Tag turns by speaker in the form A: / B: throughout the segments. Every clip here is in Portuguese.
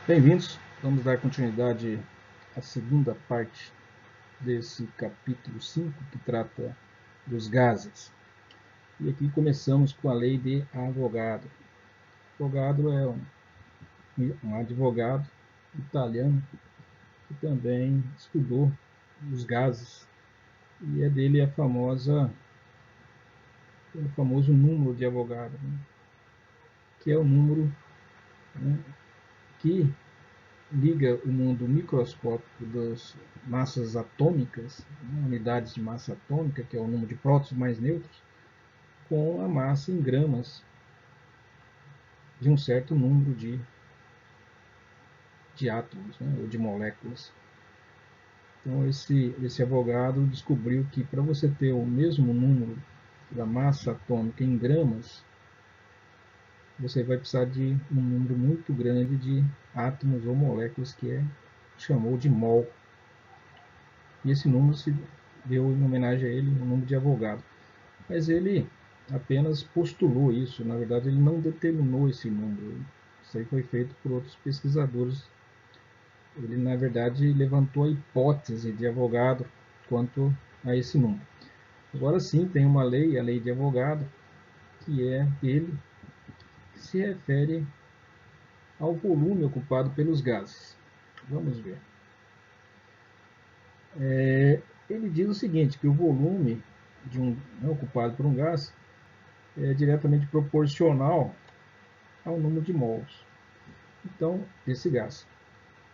A: Bem-vindos, vamos dar continuidade à segunda parte desse capítulo 5 que trata dos gases. E aqui começamos com a lei de Avogadro. Avogadro é um advogado italiano que também estudou os gases e é dele o famoso número de Avogadro, né? Que é o número, né, que liga o mundo microscópico das massas atômicas, né, unidades de massa atômica, que é o número de prótons mais nêutrons, com a massa em gramas de um certo número de átomos, né, ou de moléculas. Então, esse Avogadro descobriu que para você ter o mesmo número da massa atômica em gramas, você vai precisar de um número muito grande de átomos ou moléculas, que chamou de mol. E esse número se deu em homenagem a ele, o número de Avogadro. Mas ele apenas postulou isso, na verdade ele não determinou esse número. Isso aí foi feito por outros pesquisadores. Ele, na verdade, levantou a hipótese de Avogadro quanto a esse número. Agora sim, tem uma lei, a lei de Avogadro, que é ele que se refere ao volume ocupado pelos gases. Vamos ver. Ele diz o seguinte, que o volume ocupado por um gás é diretamente proporcional ao número de mols. Então, desse gás.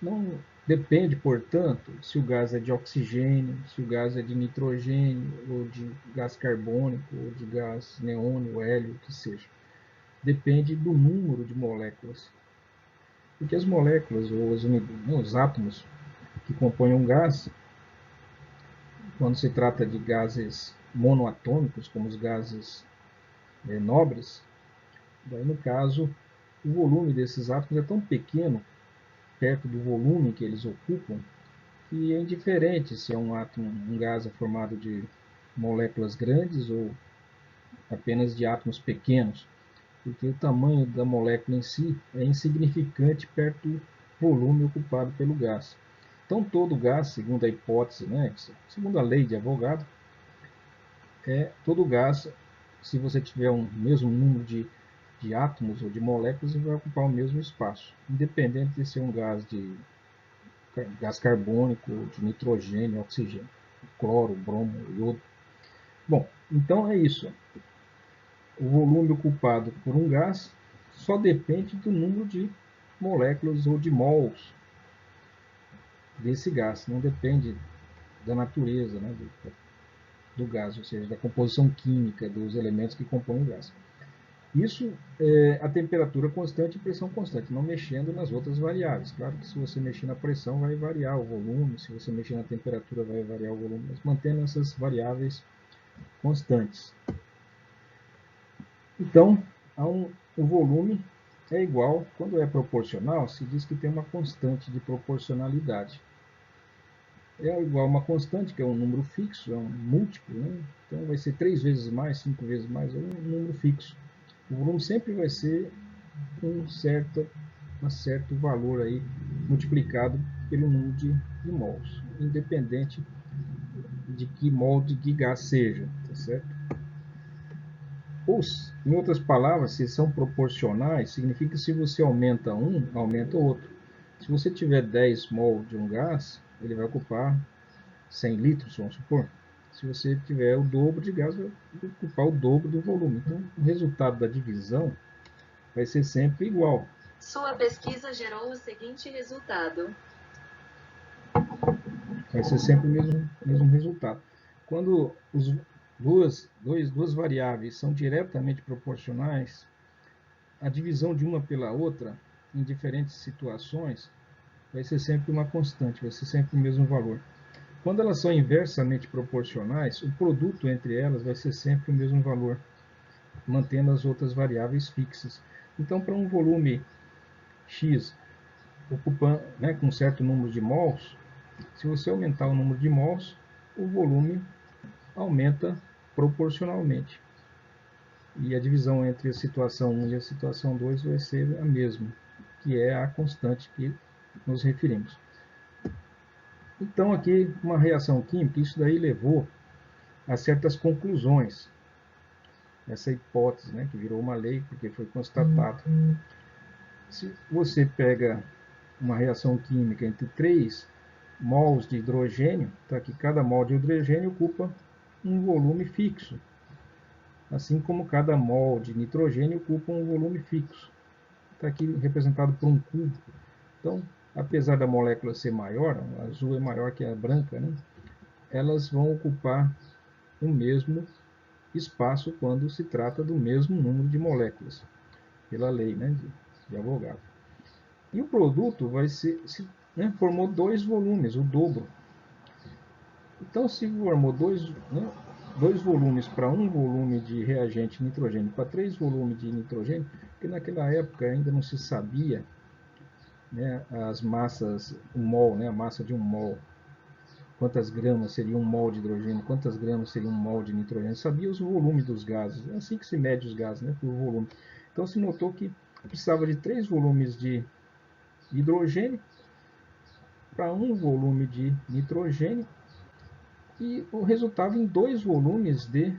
A: Não depende, portanto, se o gás é de oxigênio, se o gás é de nitrogênio, ou de gás carbônico, ou de gás neônio, hélio, o que seja. Depende do número de moléculas. Porque as moléculas, ou os átomos que compõem um gás, quando se trata de gases monoatômicos, como os gases nobres, daí no caso, o volume desses átomos é tão pequeno, perto do volume que eles ocupam, que é indiferente se é um gás formado de moléculas grandes ou apenas de átomos pequenos, porque o tamanho da molécula em si é insignificante perto do volume ocupado pelo gás. Então, todo gás, segundo a hipótese, né, segundo a lei de Avogadro, todo gás, se você tiver um mesmo número de átomos ou de moléculas, ele vai ocupar o mesmo espaço, independente de ser um gás carbônico, de nitrogênio, oxigênio, cloro, bromo, iodo. Bom, então é isso. O volume ocupado por um gás só depende do número de moléculas ou de mols desse gás, não depende da natureza, né, do gás, ou seja, da composição química dos elementos que compõem o gás. Isso é a temperatura constante e pressão constante, não mexendo nas outras variáveis. Claro que se você mexer na pressão vai variar o volume, se você mexer na temperatura vai variar o volume, mas mantendo essas variáveis constantes. Então, o volume é igual, quando é proporcional, se diz que tem uma constante de proporcionalidade. É igual a uma constante, que é um número fixo, é um múltiplo, né? Então vai ser 3 vezes mais, 5 vezes mais, é um número fixo. O volume sempre vai ser um certo valor aí multiplicado pelo número de mols, independente de que mol de que gás seja, tá certo? Em outras palavras, se são proporcionais, significa que se você aumenta um, aumenta o outro. Se você tiver 10 mol de um gás, ele vai ocupar 100 litros, vamos supor. Se você tiver o dobro de gás, vai ocupar o dobro do volume. Então, o resultado da divisão vai ser sempre igual.
B: Sua pesquisa gerou o seguinte resultado.
A: Vai ser sempre o mesmo resultado. Quando duas variáveis são diretamente proporcionais, a divisão de uma pela outra, em diferentes situações, vai ser sempre uma constante, vai ser sempre o mesmo valor. Quando elas são inversamente proporcionais, o produto entre elas vai ser sempre o mesmo valor, mantendo as outras variáveis fixas. Então, para um volume X ocupando, né, com um certo número de mols, se você aumentar o número de mols, o volume aumenta proporcionalmente. E a divisão entre a situação 1 e a situação 2 vai ser a mesma. que é a constante que nos referimos. Então, aqui, uma reação química, isso daí levou a certas conclusões. Essa hipótese, né, que virou uma lei, porque foi constatado. Se você pega uma reação química entre 3 mols de hidrogênio, tá, que cada mol de hidrogênio ocupa um volume fixo, assim como cada mol de nitrogênio ocupa um volume fixo. Está aqui representado por um cubo. Então, apesar da molécula ser maior, a azul é maior que a branca, né, elas vão ocupar o mesmo espaço quando se trata do mesmo número de moléculas, pela lei, né, de Avogadro. E o produto vai ser, né, formou 2 volumes, o dobro. Então, se formou dois volumes para um volume de reagente nitrogênio, para 3 volumes de nitrogênio, porque naquela época ainda não se sabia, né, as massas, o mol, né, a massa de um mol, quantas gramas seria um mol de hidrogênio, quantas gramas seria um mol de nitrogênio, sabia os volumes dos gases, é assim que se mede os gases, né, por volume. Então se notou que precisava de 3 volumes de hidrogênio para um volume de nitrogênio, e o resultado em 2 volumes de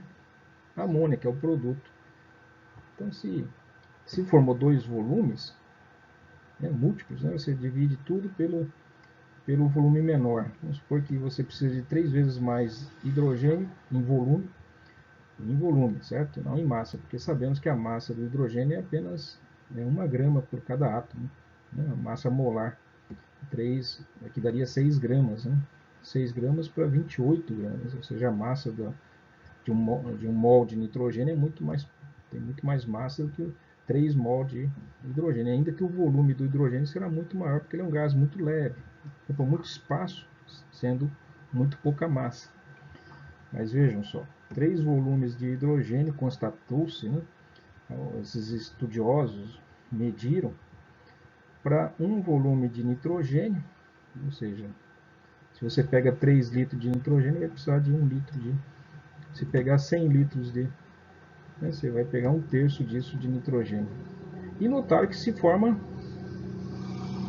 A: amônia, que é o produto. Então se formou 2 volumes, né, múltiplos, né, você divide tudo pelo volume menor. Vamos supor que você precisa de 3 vezes mais hidrogênio em volume, certo? Não em massa, porque sabemos que a massa do hidrogênio é apenas 1 grama por cada átomo, né? A massa molar, 3, aqui daria 6 gramas, né? 6 gramas para 28 gramas, ou seja, a massa de um mol de nitrogênio tem muito mais massa do que 3 mol de hidrogênio, ainda que o volume do hidrogênio será muito maior, porque ele é um gás muito leve, ocupa muito espaço, sendo muito pouca massa. Mas vejam só, 3 volumes de hidrogênio, constatou-se, né, esses estudiosos mediram, para um volume de nitrogênio, ou seja, se você pega 3 litros de nitrogênio, vai precisar de 1 litro de... Se pegar 100 litros de... Né, você vai pegar 1/3 disso de nitrogênio. E notaram que se forma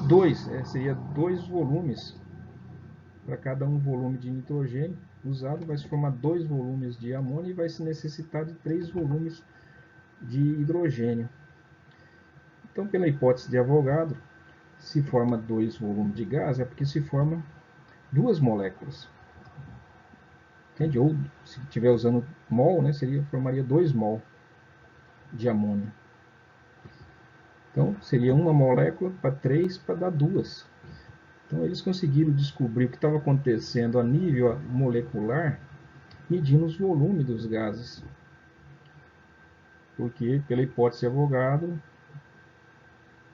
A: 2, seria 2 volumes. Para cada um volume de nitrogênio usado, vai se formar 2 volumes de amônia e vai se necessitar de 3 volumes de hidrogênio. Então, pela hipótese de Avogadro, se forma 2 volumes de gás, é porque se forma 2 moléculas. Entende? Ou, se estiver usando mol, né, formaria 2 mol de amônia. Então, seria uma molécula para 3 para dar 2. Então, eles conseguiram descobrir o que estava acontecendo a nível molecular, medindo os volumes dos gases. Porque, pela hipótese de Avogadro,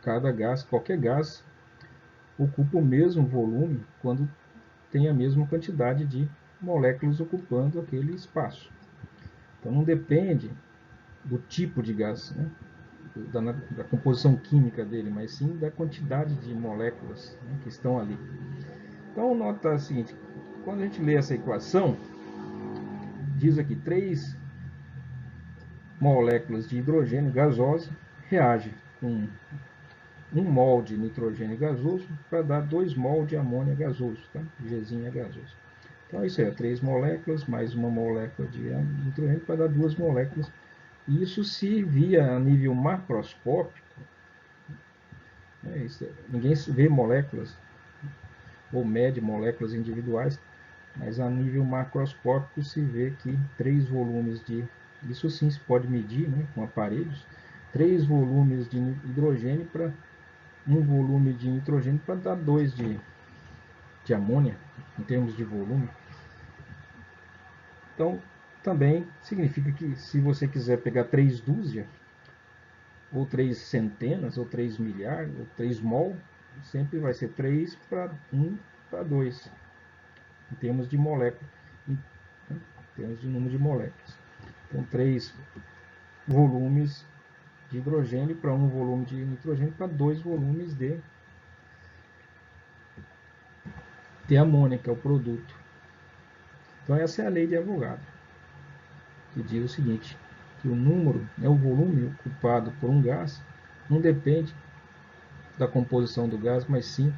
A: cada gás, qualquer gás, ocupa o mesmo volume quando tem a mesma quantidade de moléculas ocupando aquele espaço. Então, não depende do tipo de gás, né, da composição química dele, mas sim da quantidade de moléculas, né, que estão ali. Então, nota a seguinte, quando a gente lê essa equação, diz aqui 3 moléculas de hidrogênio gasoso reagem com 1 mol de nitrogênio gasoso para dar 2 mol de amônia gasoso, tá? Gzinho é gasoso. Então, isso é 3 moléculas mais 1 molécula de nitrogênio para dar 2 moléculas. E isso se via a nível macroscópico, né? Ninguém vê moléculas ou mede moléculas individuais, mas a nível macroscópico se vê que 3 volumes de... Isso sim se pode medir, né, com aparelhos. 3 volumes de hidrogênio para 1 volume de nitrogênio para dar 2 de amônia, em termos de volume. Então, também significa que se você quiser pegar 3 dúzias, ou 3 centenas, ou 3 milhares, ou 3 mol, sempre vai ser 3 para 1 para 2, em termos de molécula, em termos de número de moléculas. Então, 3 volumes de hidrogênio para 1 volume de nitrogênio para 2 volumes de amônia, que é o produto. Então, essa é a lei de Avogadro, que diz o seguinte, que o número, o volume ocupado por um gás, não depende da composição do gás, mas sim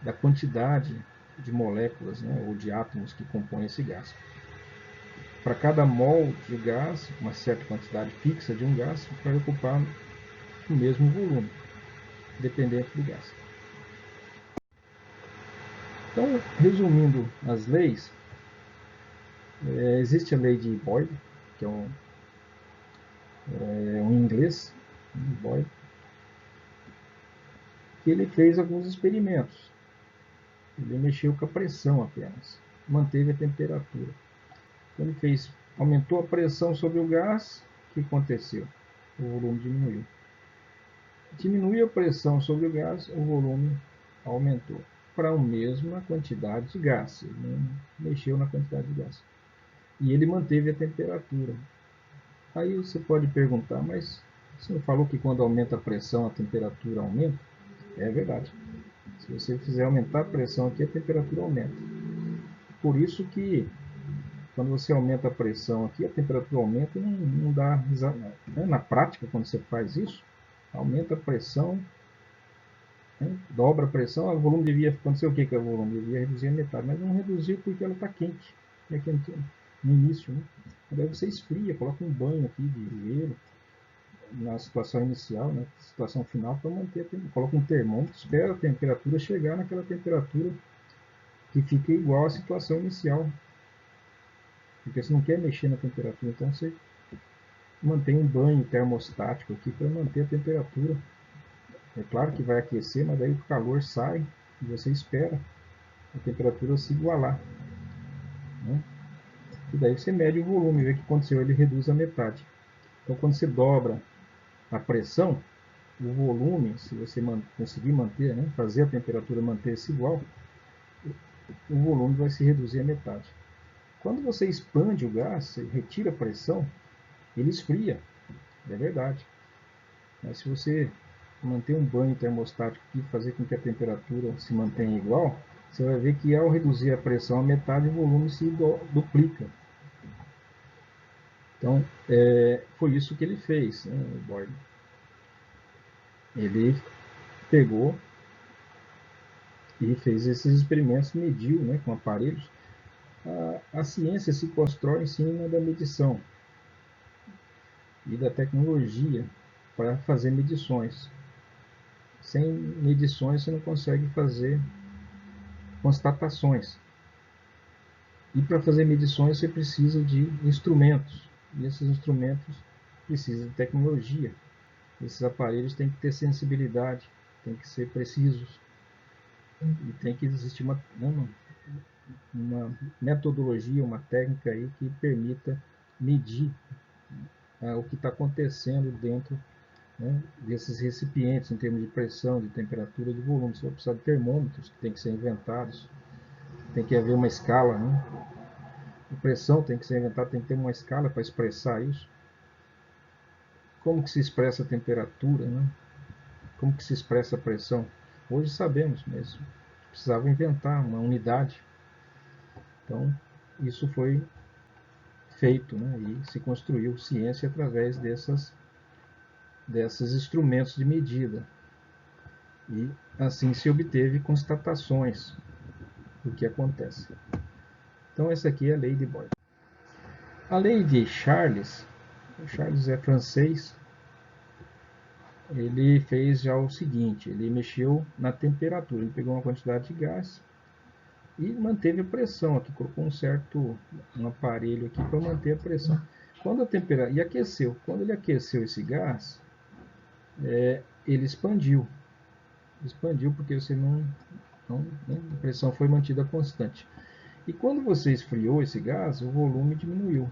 A: da quantidade de moléculas, né, ou de átomos que compõem esse gás. Para cada mol de gás, uma certa quantidade fixa de um gás vai ocupar o mesmo volume, dependente do gás. Então, resumindo as leis, existe a lei de Boyle, que é um inglês, Boyle, que ele fez alguns experimentos. Ele mexeu com a pressão apenas, manteve a temperatura. Então ele aumentou a pressão sobre o gás, o que aconteceu? O volume diminuiu. Diminuiu a pressão sobre o gás, o volume aumentou para a mesma quantidade de gás. Ele não mexeu na quantidade de gás. E ele manteve a temperatura. Aí você pode perguntar, mas você não falou que quando aumenta a pressão a temperatura aumenta? É verdade. Se você fizer aumentar a pressão aqui, a temperatura aumenta. Por isso que quando você aumenta a pressão aqui, a temperatura aumenta e não dá... Na prática, quando você faz isso, aumenta a pressão, né, dobra a pressão, o volume devia... Aconteceu o que com o volume? Devia reduzir a metade, mas não reduziu porque ela está quente. É quente no início, né? Daí você esfria, coloca um banho aqui de gelo na situação inicial, né, situação final, para manter a temperatura. Coloca um termômetro, espera a temperatura chegar naquela temperatura que fica igual à situação inicial. Porque você não quer mexer na temperatura, então você mantém um banho termostático aqui para manter a temperatura. É claro que vai aquecer, mas daí o calor sai e você espera a temperatura se igualar, né? E daí você mede o volume, vê o que aconteceu, ele reduz a metade. Então quando você dobra a pressão, o volume, se você conseguir manter, né, fazer a temperatura manter-se igual, o volume vai se reduzir a metade. Quando você expande o gás, você retira a pressão, ele esfria, é verdade. Mas se você manter um banho termostático e fazer com que a temperatura se mantenha igual, você vai ver que ao reduzir a pressão a metade, o volume se duplica. Então, foi isso que ele fez, né, o Boyle. Ele pegou e fez esses experimentos, mediu, né, com aparelhos. A ciência se constrói em cima da medição e da tecnologia para fazer medições. Sem medições você não consegue fazer constatações. E para fazer medições você precisa de instrumentos. E esses instrumentos precisam de tecnologia. Esses aparelhos têm que ter sensibilidade, têm que ser precisos. E tem que existir uma metodologia, uma técnica aí que permita medir o que está acontecendo dentro, né, desses recipientes em termos de pressão, de temperatura, de volume. Você vai precisar de termômetros que tem que ser inventados, tem que haver uma escala, né? A pressão tem que ser inventada, tem que ter uma escala para expressar isso. Como que se expressa a temperatura, né? Como que se expressa a pressão? Hoje sabemos, mas precisava inventar uma unidade. Então, isso foi feito, né? E se construiu ciência através desses instrumentos de medida. E assim se obteve constatações do que acontece. Então essa aqui é a lei de Boyle. A lei de Charles, o Charles é francês, ele fez já o seguinte, ele mexeu na temperatura, ele pegou uma quantidade de gás e manteve a pressão aqui, colocou um aparelho aqui para manter a pressão. Quando a temperatura, e aqueceu, quando ele aqueceu esse gás, ele expandiu porque você a pressão foi mantida constante. E quando você esfriou esse gás, o volume diminuiu.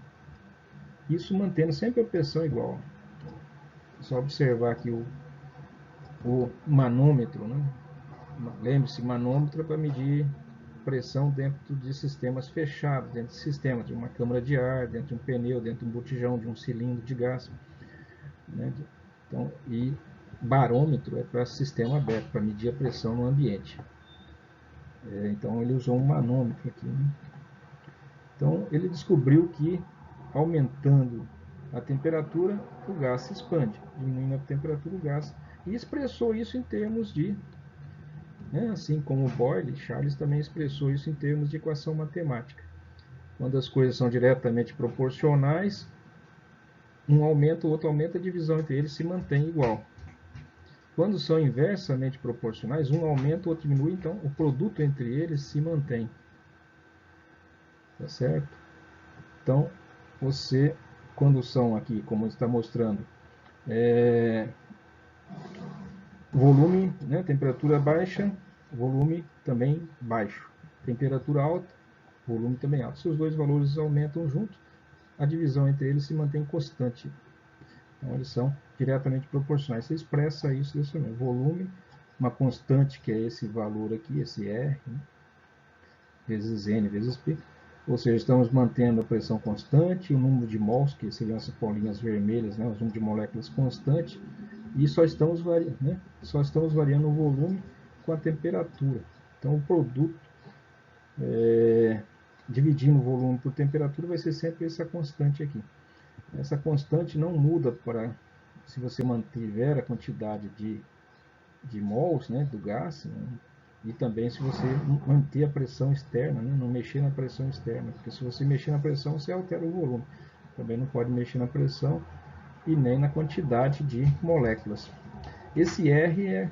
A: Isso mantendo sempre a pressão igual. É só observar aqui o manômetro, né? Lembre-se, manômetro é para medir pressão dentro de sistemas fechados, dentro de sistemas, de uma câmara de ar, dentro de um pneu, dentro de um botijão, de um cilindro de gás, né? Então, e barômetro é para sistema aberto, para medir a pressão no ambiente. Então ele usou um manômetro aqui, né? Então ele descobriu que aumentando a temperatura, o gás se expande. Diminuindo a temperatura, o gás e expressou isso em termos de, né, assim como Boyle, Charles também expressou isso em termos de equação matemática. Quando as coisas são diretamente proporcionais, um aumenta, o outro aumenta, a divisão entre eles se mantém igual. Quando são inversamente proporcionais, um aumenta, o outro diminui, então o produto entre eles se mantém. Tá certo? Então, você, quando são aqui, como está mostrando, volume, né, temperatura baixa, volume também baixo. Temperatura alta, volume também alto. Se os dois valores aumentam juntos, a divisão entre eles se mantém constante. Então, eles são diretamente proporcionais. Você expressa isso desse momento. Volume, uma constante, que é esse valor aqui, esse R, né, vezes N vezes P. Ou seja, estamos mantendo a pressão constante, o número de mols, que seriam essas bolinhas vermelhas, né, o número de moléculas constante, e só estamos variando o volume com a temperatura. Então, o produto, dividindo o volume por temperatura, vai ser sempre essa constante aqui. Essa constante não muda se você mantiver a quantidade de mols, né, do gás, né, e também se você manter a pressão externa, né, não mexer na pressão externa, porque se você mexer na pressão, você altera o volume. Também não pode mexer na pressão e nem na quantidade de moléculas. Esse R é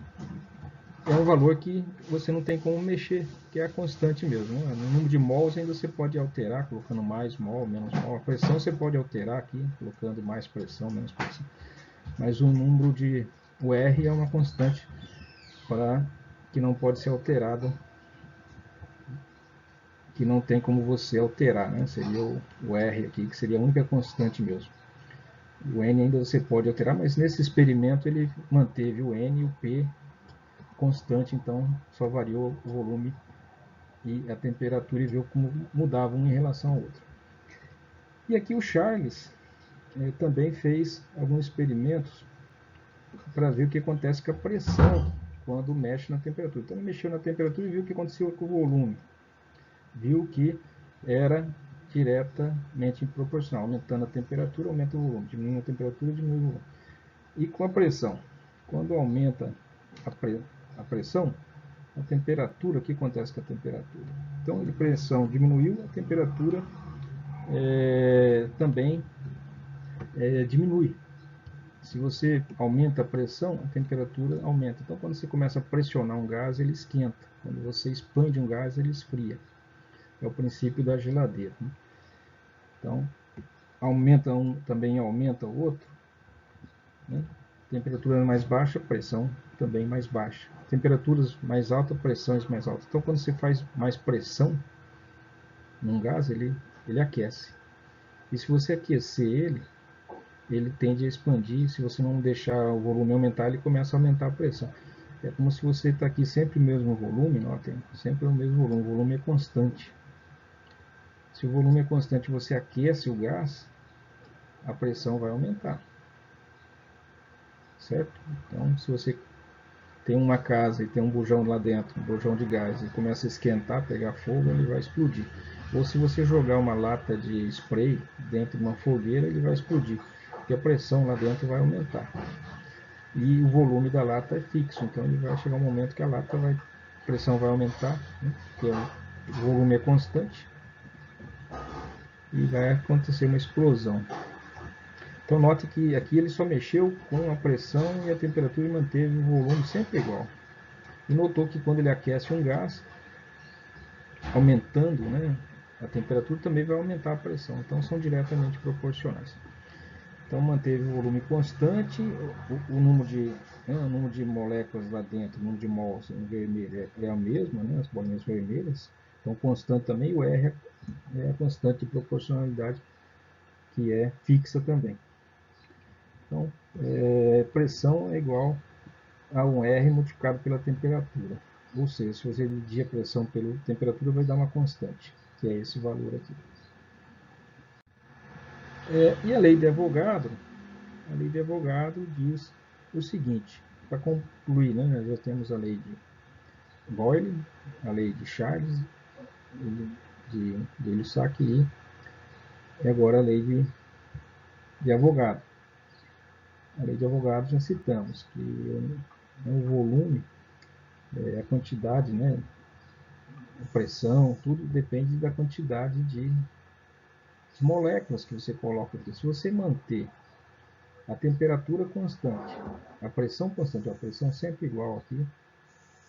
A: um valor que você não tem como mexer, que é a constante mesmo. Né? No número de mols ainda você pode alterar, colocando mais mol, menos mol. A pressão você pode alterar aqui, colocando mais pressão, menos pressão. Mas o R é uma constante que não pode ser alterada, que não tem como você alterar. Né? Seria o R aqui, que seria a única constante mesmo. O N ainda você pode alterar, mas nesse experimento ele manteve o N e o P constante, então só variou o volume e a temperatura e viu como mudavam um em relação ao outro. E aqui o Charles também fez alguns experimentos para ver o que acontece com a pressão quando mexe na temperatura. Então ele mexeu na temperatura e viu o que aconteceu com o volume. Viu que era diretamente proporcional. Aumentando a temperatura, aumenta o volume. Diminuindo a temperatura, diminui o volume. E com a pressão. Quando aumenta a pressão, a temperatura, o que acontece com a temperatura? Então, a pressão diminuiu, a temperatura também diminui. Se você aumenta a pressão, a temperatura aumenta. Então, quando você começa a pressionar um gás, ele esquenta. Quando você expande um gás, ele esfria. É o princípio da geladeira. Né? Então, aumenta um, também aumenta o outro. Né? Temperatura mais baixa, pressão também mais baixa. Temperaturas mais altas, pressões mais altas. Então, quando você faz mais pressão num gás, ele aquece. E se você aquecer ele tende a expandir. Se você não deixar o volume aumentar, ele começa a aumentar a pressão. É como se você está aqui sempre o mesmo volume, notem, sempre o mesmo volume. O volume é constante. Se o volume é constante e você aquece o gás, a pressão vai aumentar. Certo? Então, se você tem uma casa e tem um bujão lá dentro, um bujão de gás, e começa a esquentar, pegar fogo, ele vai explodir. Ou se você jogar uma lata de spray dentro de uma fogueira, ele vai explodir, porque a pressão lá dentro vai aumentar. E o volume da lata é fixo, então ele vai chegar um momento que a pressão vai aumentar, né, porque o volume é constante, e vai acontecer uma explosão. Então note que aqui ele só mexeu com a pressão e a temperatura e manteve o volume sempre igual. E notou que quando ele aquece um gás, aumentando, né, a temperatura, também vai aumentar a pressão. Então são diretamente proporcionais. Então manteve o volume constante, o número de moléculas lá dentro, o número de mols em vermelho é a mesma, né, as bolinhas vermelhas. Então constante também, o R é a constante de proporcionalidade, que é fixa também. Então, pressão é igual a um R multiplicado pela temperatura. Ou seja, se você dividir a pressão pela temperatura, vai dar uma constante, que é esse valor aqui. E a lei de Avogadro? A lei de Avogadro diz o seguinte, para concluir, né, nós já temos a lei de Boyle, a lei de Charles, de Illusac e agora a lei de Avogadro. A lei de Avogadro já citamos, que o volume, a quantidade, né, a pressão, tudo depende da quantidade de moléculas que você coloca aqui. Se você manter a temperatura constante, a pressão constante, a pressão sempre igual aqui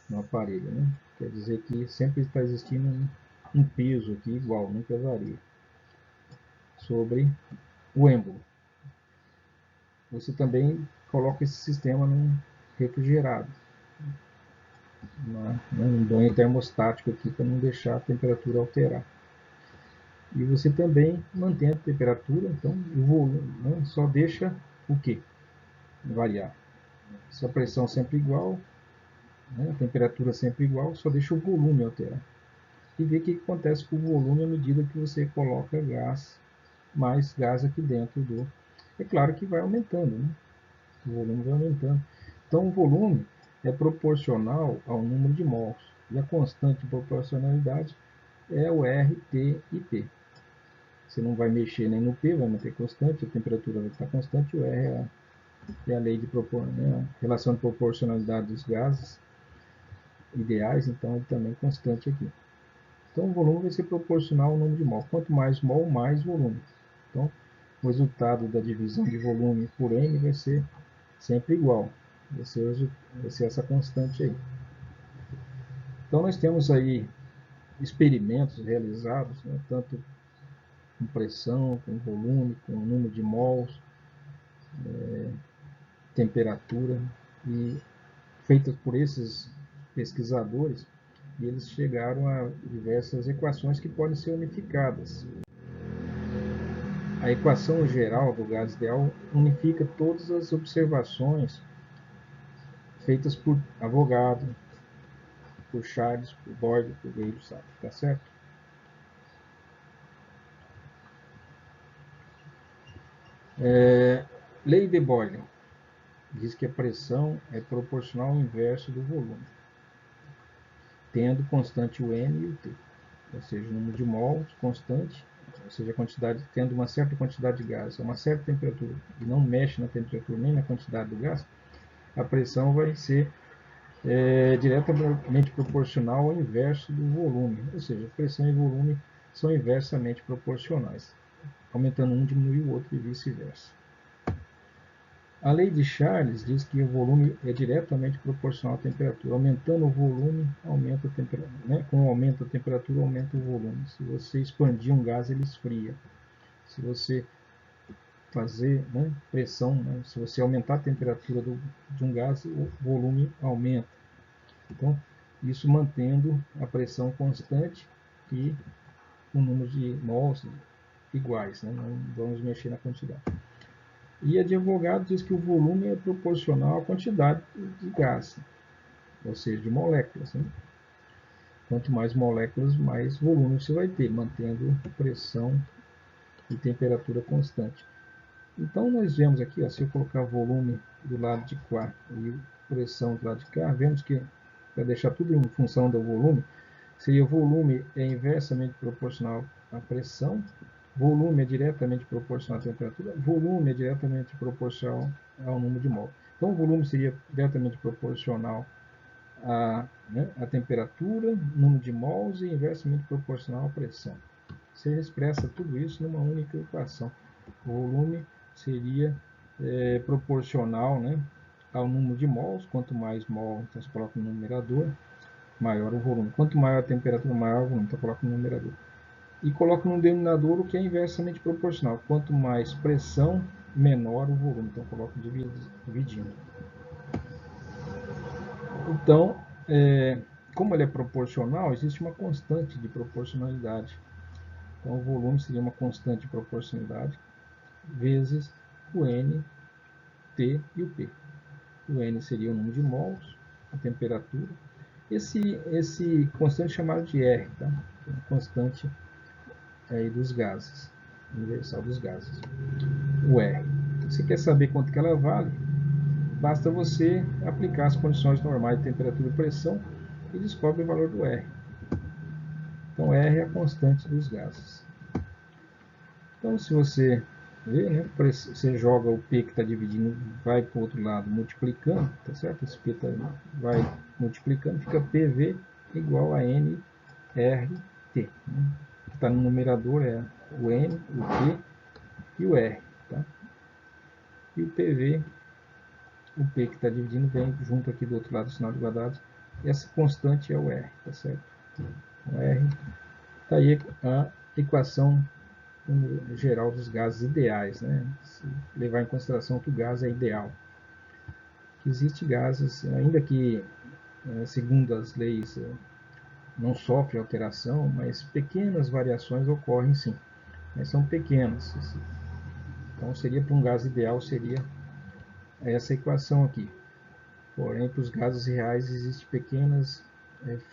A: no aparelho, né? Quer dizer que sempre está existindo um peso aqui igual, nunca varia, sobre o êmbolo. Você também coloca esse sistema num refrigerado, um banho termostático aqui para não deixar a temperatura alterar. E você também mantém a temperatura, então o volume, né, só deixa o que? Variar. Se a pressão sempre igual, né, a temperatura sempre igual, só deixa o volume alterar. E ver o que acontece com o volume à medida que você coloca gás, mais gás aqui dentro do... É claro que vai aumentando, né? O volume vai aumentando. Então o volume é proporcional ao número de mols. E a constante de proporcionalidade é o R, T e P. Você não vai mexer nem no P, vai manter constante, a temperatura vai estar constante, o R é a lei de né, a relação de proporcionalidade dos gases ideais, então ele também é constante aqui. Então o volume vai ser proporcional ao número de mol. Quanto mais mol, mais volume. Então o resultado da divisão de volume por N vai ser sempre igual. Vai ser essa constante aí. Então nós temos aí experimentos realizados, né, tanto com pressão, com volume, com número de mols, temperatura, e feitas por esses pesquisadores, e eles chegaram a diversas equações que podem ser unificadas. A equação geral do gás ideal unifica todas as observações feitas por Avogadro, por Charles, por Boyle, por Gay-Lussac, tá certo? Lei de Boyle diz que a pressão é proporcional ao inverso do volume, tendo constante o N e o T, ou seja, o número de mols constante, ou seja, a quantidade, tendo uma certa quantidade de gás a uma certa temperatura, e não mexe na temperatura nem na quantidade do gás, a pressão vai ser diretamente proporcional ao inverso do volume, ou seja, pressão e volume são inversamente proporcionais. Aumentando um, diminui o outro e vice-versa. A lei de Charles diz que o volume é diretamente proporcional à temperatura. Aumentando o volume, aumenta a temperatura. Né? Com o aumento da temperatura, aumenta o volume. Se você expandir um gás, ele esfria. Se você fazer, né, pressão, né? Se você aumentar a temperatura de um gás, o volume aumenta. Então, isso mantendo a pressão constante e o número de mols iguais, né? Não vamos mexer na quantidade. E a de Avogadro diz que o volume é proporcional à quantidade de gás, ou seja, de moléculas, né? Quanto mais moléculas, mais volume você vai ter, mantendo pressão e temperatura constante. Então nós vemos aqui, ó, se eu colocar volume do lado de cá e pressão do lado de cá, vemos que, para deixar tudo em função do volume, seria o volume é inversamente proporcional à pressão, volume é diretamente proporcional à temperatura, volume é diretamente proporcional ao número de mol. Então o volume seria diretamente proporcional à temperatura, número de mols e inversamente proporcional à pressão. Você expressa tudo isso numa única equação. O volume seria proporcional, né, ao número de mols. Quanto mais mol, então você coloca no numerador, maior o volume. Quanto maior a temperatura, maior o volume, então coloca no numerador. E coloca no denominador o que é inversamente proporcional. Quanto mais pressão, menor o volume, então coloca dividindo. Então, como ele é proporcional, existe uma constante de proporcionalidade. Então, o volume seria uma constante de proporcionalidade vezes o N, T e o P. O N seria o número de mols, a temperatura. Esse constante é chamado de R, tá? Constante aí dos gases, universal dos gases. O R. Se quer saber quanto que ela vale, basta você aplicar as condições normais de temperatura e pressão e descobre o valor do R. Então, R é a constante dos gases. Então, se você Vê, né? Você joga o P que está dividindo, vai para o outro lado multiplicando, tá certo? Esse P vai multiplicando, fica PV igual a NRT. Né? O que está no numerador é o N, o P e o R. Tá? E o PV, o P que está dividindo, vem junto aqui do outro lado do sinal de quadrados. Essa constante é o R, tá certo? O R. Está aí a equação geral dos gases ideais, né? Se levar em consideração que o gás é ideal. Que existe gases, ainda que, segundo as leis, não sofre alteração, mas pequenas variações ocorrem sim, mas são pequenas. Então seria para um gás ideal, seria essa equação aqui. Porém, para os gases reais existem pequenas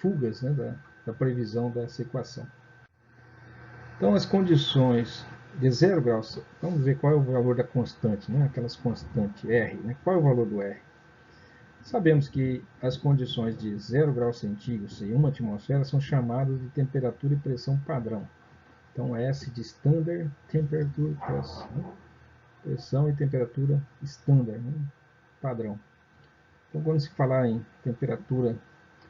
A: fugas, né, da previsão dessa equação. Então, as condições de 0 graus, vamos ver qual é o valor da constante, né? Aquelas constantes R, né? Qual é o valor do R? Sabemos que as condições de 0 graus centígrados e 1 atmosfera são chamadas de temperatura e pressão padrão. Então, S de Standard Temperature Plus, né? Pressão e temperatura standard, né? Padrão. Então, quando se falar em temperatura,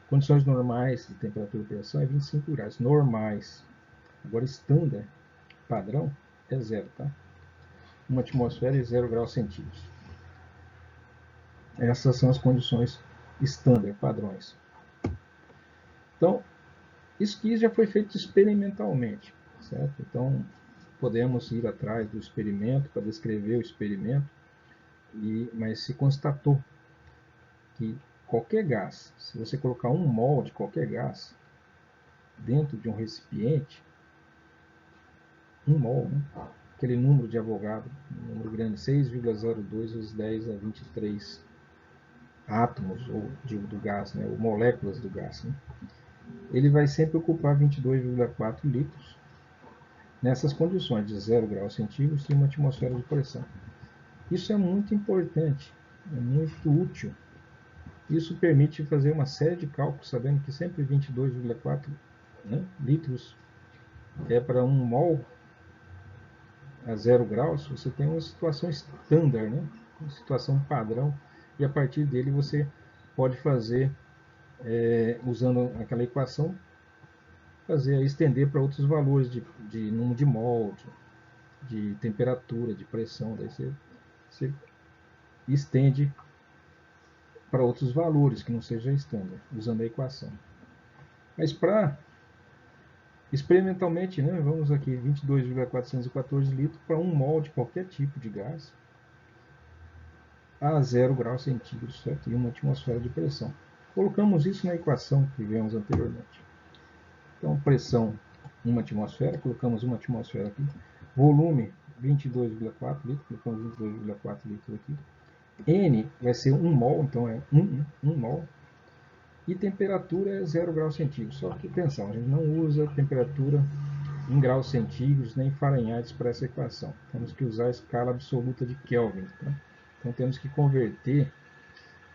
A: condições normais de temperatura e pressão é 25 graus, normais. Agora, standard, padrão, é zero, tá? 1 atmosfera e 0 graus centígrados. Essas são as condições standard, padrões. Então, isso aqui já foi feito experimentalmente, certo? Então, podemos ir atrás do experimento para descrever o experimento, mas se constatou que qualquer gás, se você colocar 1 mol de qualquer gás dentro de um recipiente, 1 mol, né? Aquele número de Avogadro, um número grande, 6,02 vezes 10 a 23 átomos do gás, né? Ou moléculas do gás, né? Ele vai sempre ocupar 22,4 litros nessas condições de 0 graus centígrados e 1 atmosfera de pressão. Isso é muito importante, é muito útil. Isso permite fazer uma série de cálculos, sabendo que sempre 22,4 litros é para 1 mol a 0 graus, você tem uma situação estándar, né? Uma situação padrão, e a partir dele você pode fazer, usando aquela equação, estender para outros valores de número de mol, de temperatura, de pressão. Daí você estende para outros valores que não seja estándar, usando a equação. Mas para experimentalmente, né, vamos aqui 22,414 litros para 1 mol de qualquer tipo de gás a 0 graus centígrados, certo? E 1 atmosfera de pressão. Colocamos isso na equação que vimos anteriormente. Então, pressão 1 atmosfera, colocamos 1 atmosfera aqui. Volume 22,4 litros, colocamos 22,4 litros aqui. N vai ser 1 mol, então é 1 mol. E temperatura é 0 graus centígrados. Só que, atenção, a gente não usa temperatura em graus centígrados nem Fahrenheit para essa equação. Temos que usar a escala absoluta de Kelvin. Tá? Então, temos que converter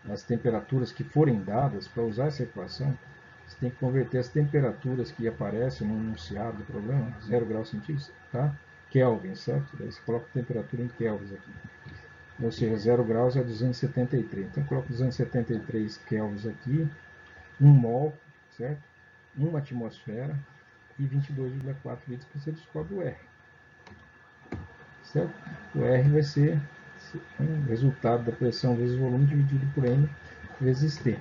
A: as temperaturas que forem dadas para usar essa equação. Você tem que converter as temperaturas que aparecem no enunciado do problema, 0 graus centígrados, tá? Kelvin, certo? Daí você coloca a temperatura em kelvins aqui. Ou seja, 0 graus é 273. Então, coloco 273 kelvins aqui, 1 mol, certo? 1 atmosfera e 22,4 litros, que você descobre o R. Certo? O R vai ser o resultado da pressão vezes volume dividido por M vezes T.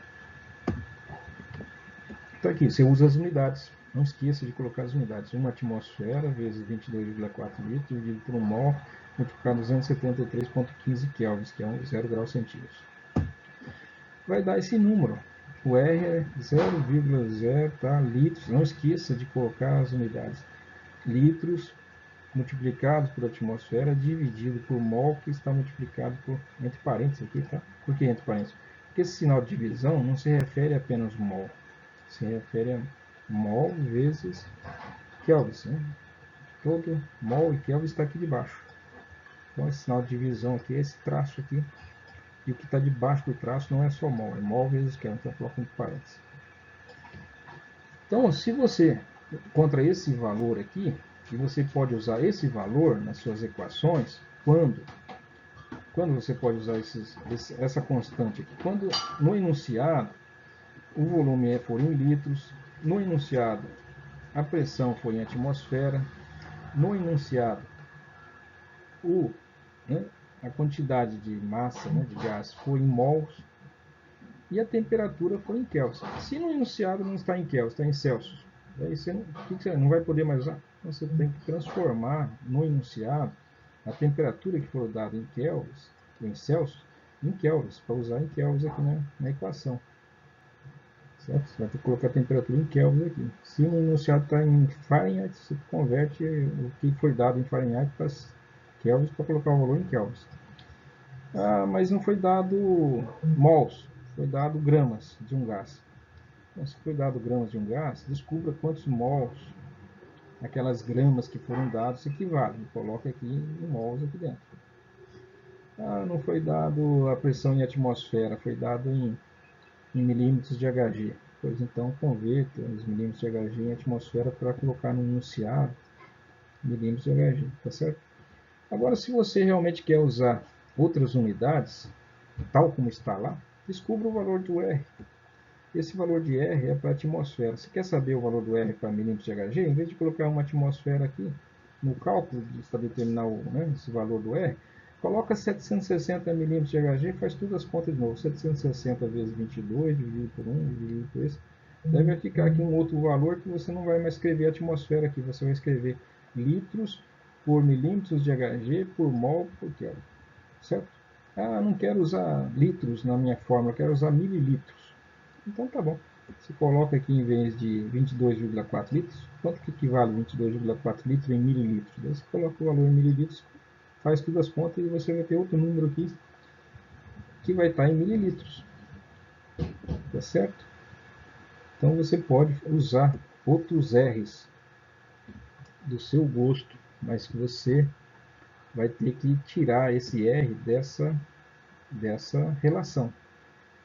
A: Então aqui, você usa as unidades. Não esqueça de colocar as unidades. 1 atmosfera vezes 22,4 litros dividido por 1 mol, multiplicado 273,15 kelvins, que é 0 graus centígrados. Vai dar esse número. O R é 0,0, tá? Litros. Não esqueça de colocar as unidades. Litros multiplicado por atmosfera dividido por mol, que está multiplicado por, entre parênteses aqui, tá? Por que entre parênteses? Porque esse sinal de divisão não se refere a apenas mol. Se refere a mol vezes kelvins, né? Todo mol e kelvin está aqui debaixo. Então, esse sinal de divisão aqui é esse traço aqui. E o que está debaixo do traço não é só mol, é mol vezes kelvin. Então, eu coloco entre parênteses. Então, se você encontra esse valor aqui, e você pode usar esse valor nas suas equações, quando você pode usar essa constante aqui? Quando no enunciado o volume for em litros, no enunciado a pressão for em atmosfera, no enunciado a quantidade de massa, de gás, for em mols e a temperatura for em Kelvin. Se no enunciado não está em Kelvin, está em Celsius, aí você não vai poder mais usar. Então você tem que transformar no enunciado a temperatura que for dada em Kelvin, em Celsius, em Kelvin, para usar em Kelvin aqui na equação. Certo? Você vai ter que colocar a temperatura em Kelvin aqui. Se no enunciado está em Fahrenheit, você converte o que foi dado em Fahrenheit para Kelvin para colocar o valor em Kelvin. Mas não foi dado mols, foi dado gramas de um gás. Então, se foi dado gramas de um gás, descubra quantos mols aquelas gramas que foram dados equivalem. Coloca aqui em mols aqui dentro. Não foi dado a pressão em atmosfera, foi dado em milímetros de Hg. Pois então, converta os milímetros de Hg em atmosfera para colocar no enunciado milímetros de Hg, tá certo? Agora, se você realmente quer usar outras unidades, tal como está lá, descubra o valor do R. Esse valor de R é para a atmosfera. Você quer saber o valor do R para milímetros de Hg? Em vez de colocar uma atmosfera aqui, no cálculo para determinar esse valor do R, coloca 760 milímetros de Hg e faz todas as contas de novo. 760 vezes 22, dividido por 1, dividido por esse. Deve ficar aqui um outro valor que você não vai mais escrever atmosfera aqui. Você vai escrever litros por milímetros de Hg por mol por Kelvin. Certo? Não quero usar litros na minha fórmula, quero usar mililitros. Então tá bom. Você coloca aqui em vez de 22,4 litros, quanto que equivale 22,4 litros em mililitros? Daí você coloca o valor em mililitros, faz todas as contas e você vai ter outro número aqui que vai estar em mililitros. Tá certo? Então você pode usar outros R's do seu gosto, mas que você vai ter que tirar esse R dessa relação.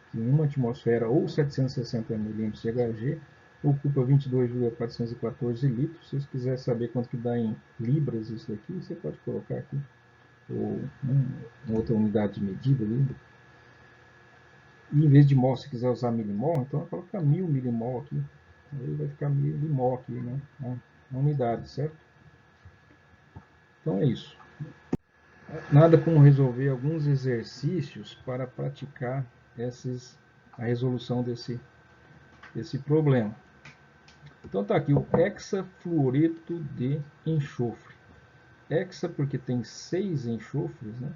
A: Que uma atmosfera ou 760 milímetros de Hg ocupa 22,414 litros. Se você quiser saber quanto que dá em libras isso daqui, você pode colocar aqui ou uma outra unidade de medida ali. E em vez de mol, se quiser usar milimol, então vai colocar 1000 milimol aqui. Aí vai ficar milimol aqui, né? Na unidade, certo? Então é isso. Nada como resolver alguns exercícios para praticar a resolução desse problema. Então tá aqui o hexafluoreto de enxofre. Hexa porque tem 6 enxofres, né?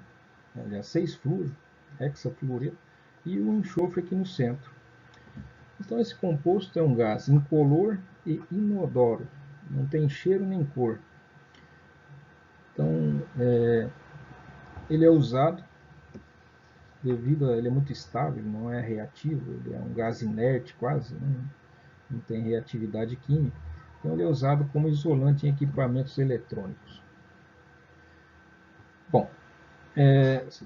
A: Aliás, 6 fluoros, hexafluoreto, e o enxofre aqui no centro. Então esse composto é um gás incolor e inodoro, não tem cheiro nem cor. Então ele é usado devido a ele é muito estável, não é reativo, ele é um gás inerte quase, né? Não tem reatividade química. Então ele é usado como isolante em equipamentos eletrônicos. Bom,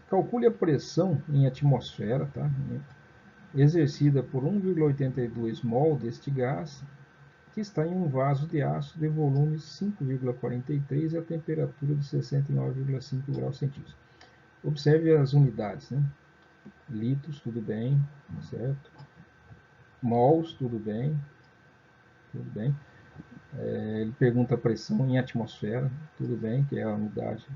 A: calcule a pressão em atmosfera, tá? Exercida por 1,82 mol deste gás, que está em um vaso de aço de volume 5,43 e a temperatura de 69,5 graus centígrados. Observe as unidades, né? Litros, tudo bem, certo? Mols, tudo bem, tudo bem. Ele pergunta a pressão em atmosfera, tudo bem, que é a unidade.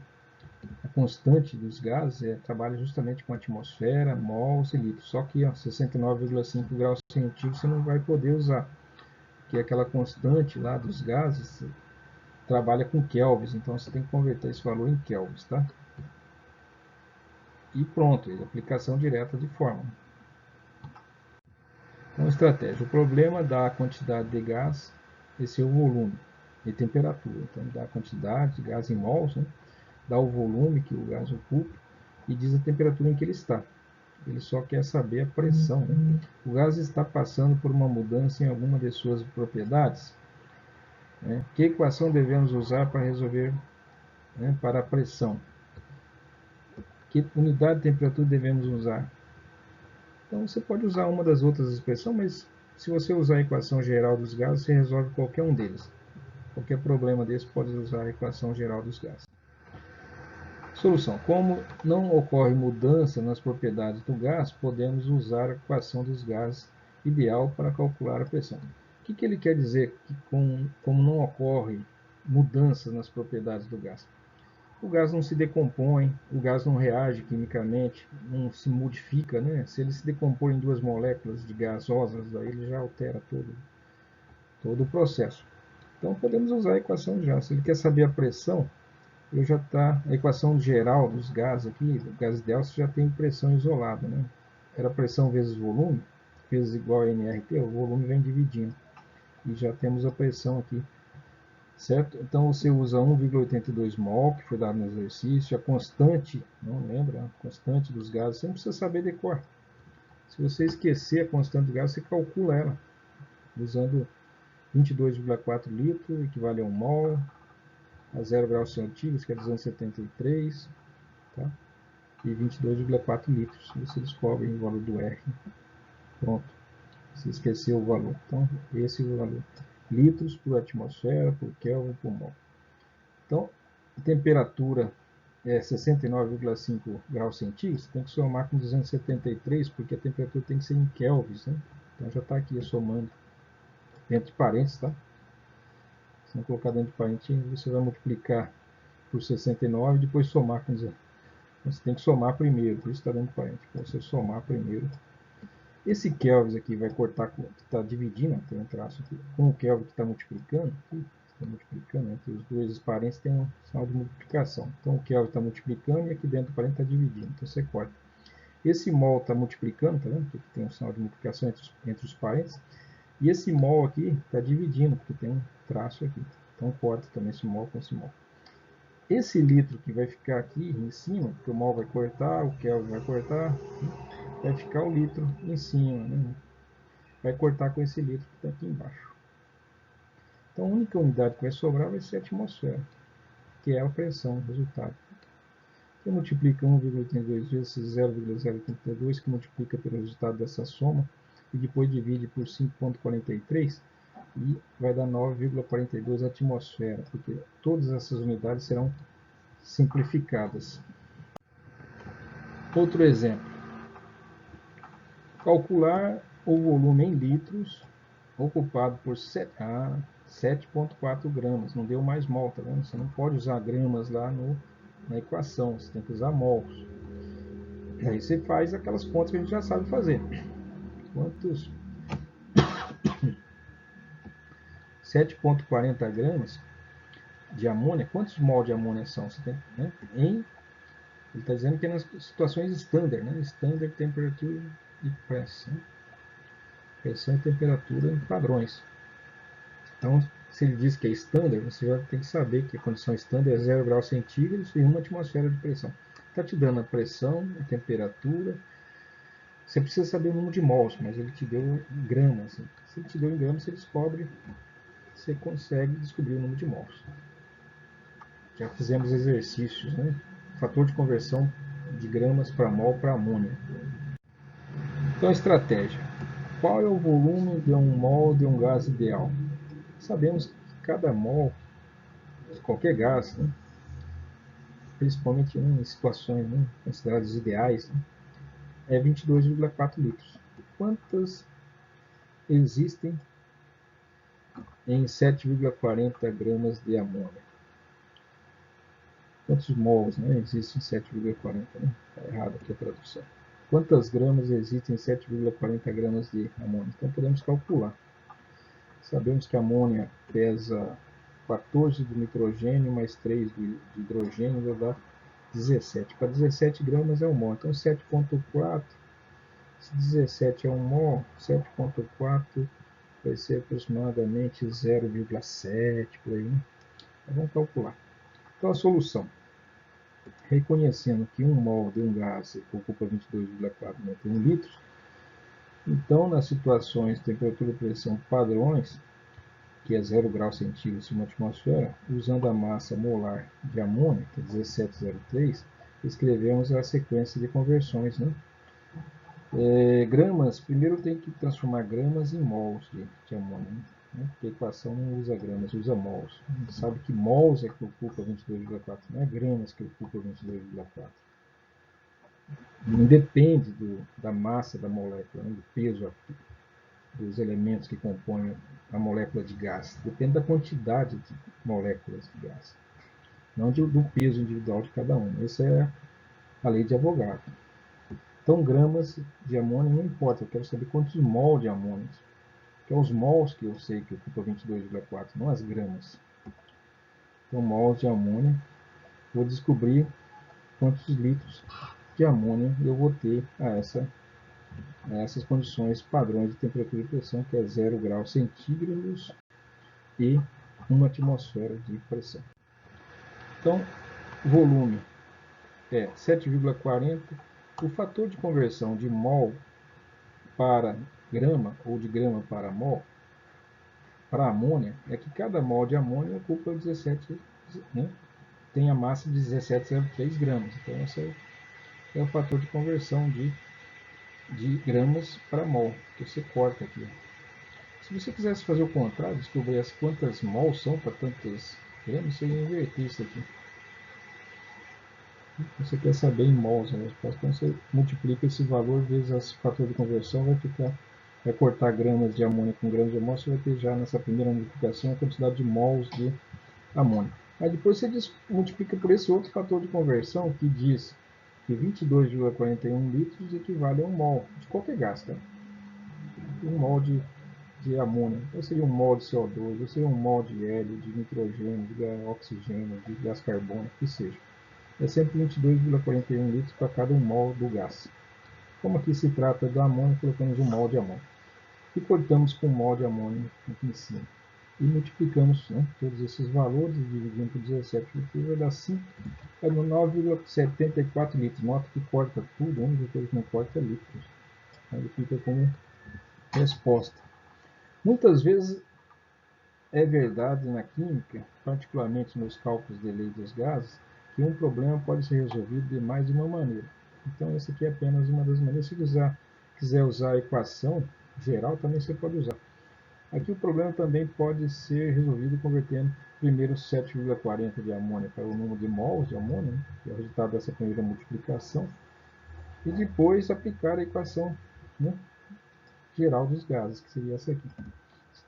A: A constante dos gases trabalha justamente com atmosfera, mols e litros. Só que 69,5 graus centígrados você não vai poder usar, que é aquela constante lá dos gases trabalha com kelvins, então você tem que converter esse valor em kelvins, tá? E pronto, aplicação direta de fórmula. Então, estratégia. O problema da quantidade de gás, esse é o volume e temperatura. Então, dá a quantidade de gás em mols, né? Dá o volume que o gás ocupa e diz a temperatura em que ele está. Ele só quer saber a pressão, né? O gás está passando por uma mudança em alguma de suas propriedades? Né? Que equação devemos usar para resolver, né, para a pressão? Que unidade de temperatura devemos usar? Então você pode usar uma das outras expressões, mas se você usar a equação geral dos gases, você resolve qualquer um deles. Qualquer problema desse pode usar a equação geral dos gases. Solução. Como não ocorre mudança nas propriedades do gás, podemos usar a equação dos gases ideal para calcular a pressão. O que ele quer dizer que como não ocorre mudanças nas propriedades do gás? O gás não se decompõe, o gás não reage quimicamente, não se modifica, né? Se ele se decompor em duas moléculas de gasosas, aí ele já altera todo o processo. Então podemos usar a equação já. Se ele quer saber a pressão, eu já está a equação geral dos gases aqui, o gás ideal, você já tem pressão isolada, né? Era pressão vezes volume, vezes igual a nRT, o volume vem dividindo. E já temos a pressão aqui, certo? Então você usa 1,82 mol, que foi dado no exercício, a constante, não lembra? A constante dos gases, você não precisa saber decor. Se você esquecer a constante do gás, você calcula ela, usando 22,4 litros, equivale a 1 mol, a 0 graus centígrados, que é 273, tá? E 22,4 litros. Você descobre o valor do R. Pronto. Se esqueceu o valor. Então, esse é o valor. Litros por atmosfera, por Kelvin, por mol. Então, a temperatura é 69,5 graus centígrados. Tem que somar com 273, porque a temperatura tem que ser em kelvins, né? Então, já está aqui somando. Dentro de parênteses, tá? Se não colocar dentro de parênteses, você vai multiplicar por 69 e depois somar com 200. Você tem que somar primeiro, por isso está dentro de parênteses. Para você somar primeiro. Esse kelvins aqui vai cortar, está dividindo, tem um traço aqui, com o kelvin que está multiplicando, entre os dois parênteses tem um sinal de multiplicação. Então o kelvin está multiplicando e aqui dentro do parênteses está dividindo, então você corta. Esse mol está multiplicando, tá vendo? Porque tem um sinal de multiplicação entre os parênteses. E esse mol aqui está dividindo, porque tem um traço aqui. Então corta também esse mol com esse mol. Esse litro que vai ficar aqui em cima, porque o mol vai cortar, o kelvin vai cortar, vai ficar o litro em cima, né? Vai cortar com esse litro que está aqui embaixo. Então a única unidade que vai sobrar vai ser a atmosfera, que é a pressão, o resultado. Você multiplica 1,82 vezes 0,032, que multiplica pelo resultado dessa soma, e depois divide por 5,43, e vai dar 9,42 atmosfera, porque todas essas unidades serão simplificadas. Outro exemplo. Calcular o volume em litros ocupado por 7,4 gramas. Não deu mais mol, tá vendo? Você não pode usar gramas lá na equação, você tem que usar mols. E aí você faz aquelas contas que a gente já sabe fazer. Quantos 7,40 gramas de amônia, quantos mol de amônia são? Você tem, né? Ele está dizendo que é nas situações standard, né? Standard temperature e pressão. Pressão e temperatura em padrões. Então, se ele diz que é standard, você já tem que saber que a condição standard é 0 graus centígrados e 1 atmosfera de pressão. Está te dando a pressão, a temperatura. Você precisa saber o número de mols, mas ele te deu em gramas. Se ele te deu em gramas, você descobre, você consegue descobrir o número de mols. Já fizemos exercícios, né? Fator de conversão de gramas para mol para amônia. Então, a estratégia. Qual é o volume de um mol de um gás ideal? Sabemos que cada mol de qualquer gás, né, principalmente em situações, né, consideradas ideais, né, é 22,4 litros. Quantas existem em 7,40 gramas de amônia? Quantos mols, né, existem em 7,40? Né? Está errado aqui a tradução. Quantas gramas existem em 7,40 gramas de amônia? Então podemos calcular. Sabemos que a amônia pesa 14 de nitrogênio mais 3 de hidrogênio, vai dar 17. Para 17 gramas é um mol. Então 7,4, se 17 é um mol, 7,4 vai ser aproximadamente 0,7 por aí. Né? Então vamos calcular. Então a solução. Reconhecendo que 1 mol de um gás ocupa 22,4 metros em litros, então nas situações de temperatura e pressão padrões, que é 0 graus centígrados em uma atmosfera, usando a massa molar de amônia, que é 1703, escrevemos a sequência de conversões, né? Gramas, primeiro tem que transformar gramas em mols de amônio, né? Porque a equação não usa gramas, usa mols. A gente sabe que mols é que ocupa 22,4, não é gramas que ocupa 22,4. Não depende da massa da molécula, né? Do peso dos elementos que compõem a molécula de gás. Depende da quantidade de moléculas de gás, não do peso individual de cada um. Essa é a lei de Avogadro. Então, gramas de amônio não importa, eu quero saber quantos mol de amônio. Que é os mols que eu sei que ocupa 22,4, não as gramas. Então, mols de amônio, vou descobrir quantos litros de amônio eu vou ter a essas condições padrões de temperatura e pressão, que é 0 graus centígrados e 1 atmosfera de pressão. Então, volume é 7,40. O fator de conversão de mol para grama ou de grama para mol, para amônia, é que cada mol de amônia ocupa 17, né, tem a massa de 17,03 gramas. Então, esse é o fator de conversão de gramas para mol, que você corta aqui. Se você quisesse fazer o contrário, descobrir quantas mols são para tantas gramas, você ia inverter isso aqui. Você quer saber em mols, né? Então você multiplica esse valor vezes esse fator de conversão, vai cortar gramas de amônia com gramas de mol, você vai ter já nessa primeira multiplicação a quantidade de mols de amônia. Aí depois você multiplica por esse outro fator de conversão que diz que 22,41 litros equivale a 1 mol de qualquer gás, tá? 1 mol de amônia, ou seria 1 mol de CO2, ou seria 1 mol de hélio, de nitrogênio, de oxigênio, de gás carbônico, que seja. É sempre 22,41 litros para cada 1 mol do gás. Como aqui se trata da amônia, colocamos 1 mol de amônia. E cortamos com 1 mol de amônia aqui em cima. E multiplicamos, né, todos esses valores, dividindo por 17 litros, vai dar 9,74 litros. Nota que corta tudo, a única coisa que não corta é litros. Aí fica como resposta. Muitas vezes é verdade na química, particularmente nos cálculos de lei dos gases, que um problema pode ser resolvido de mais de uma maneira. Então, essa aqui é apenas uma das maneiras. Se quiser usar a equação geral, também você pode usar. Aqui o problema também pode ser resolvido convertendo primeiro 7,40 de amônia para o número de mols de amônia, né, que é o resultado dessa primeira multiplicação, e depois aplicar a equação, né, geral dos gases, que seria essa aqui.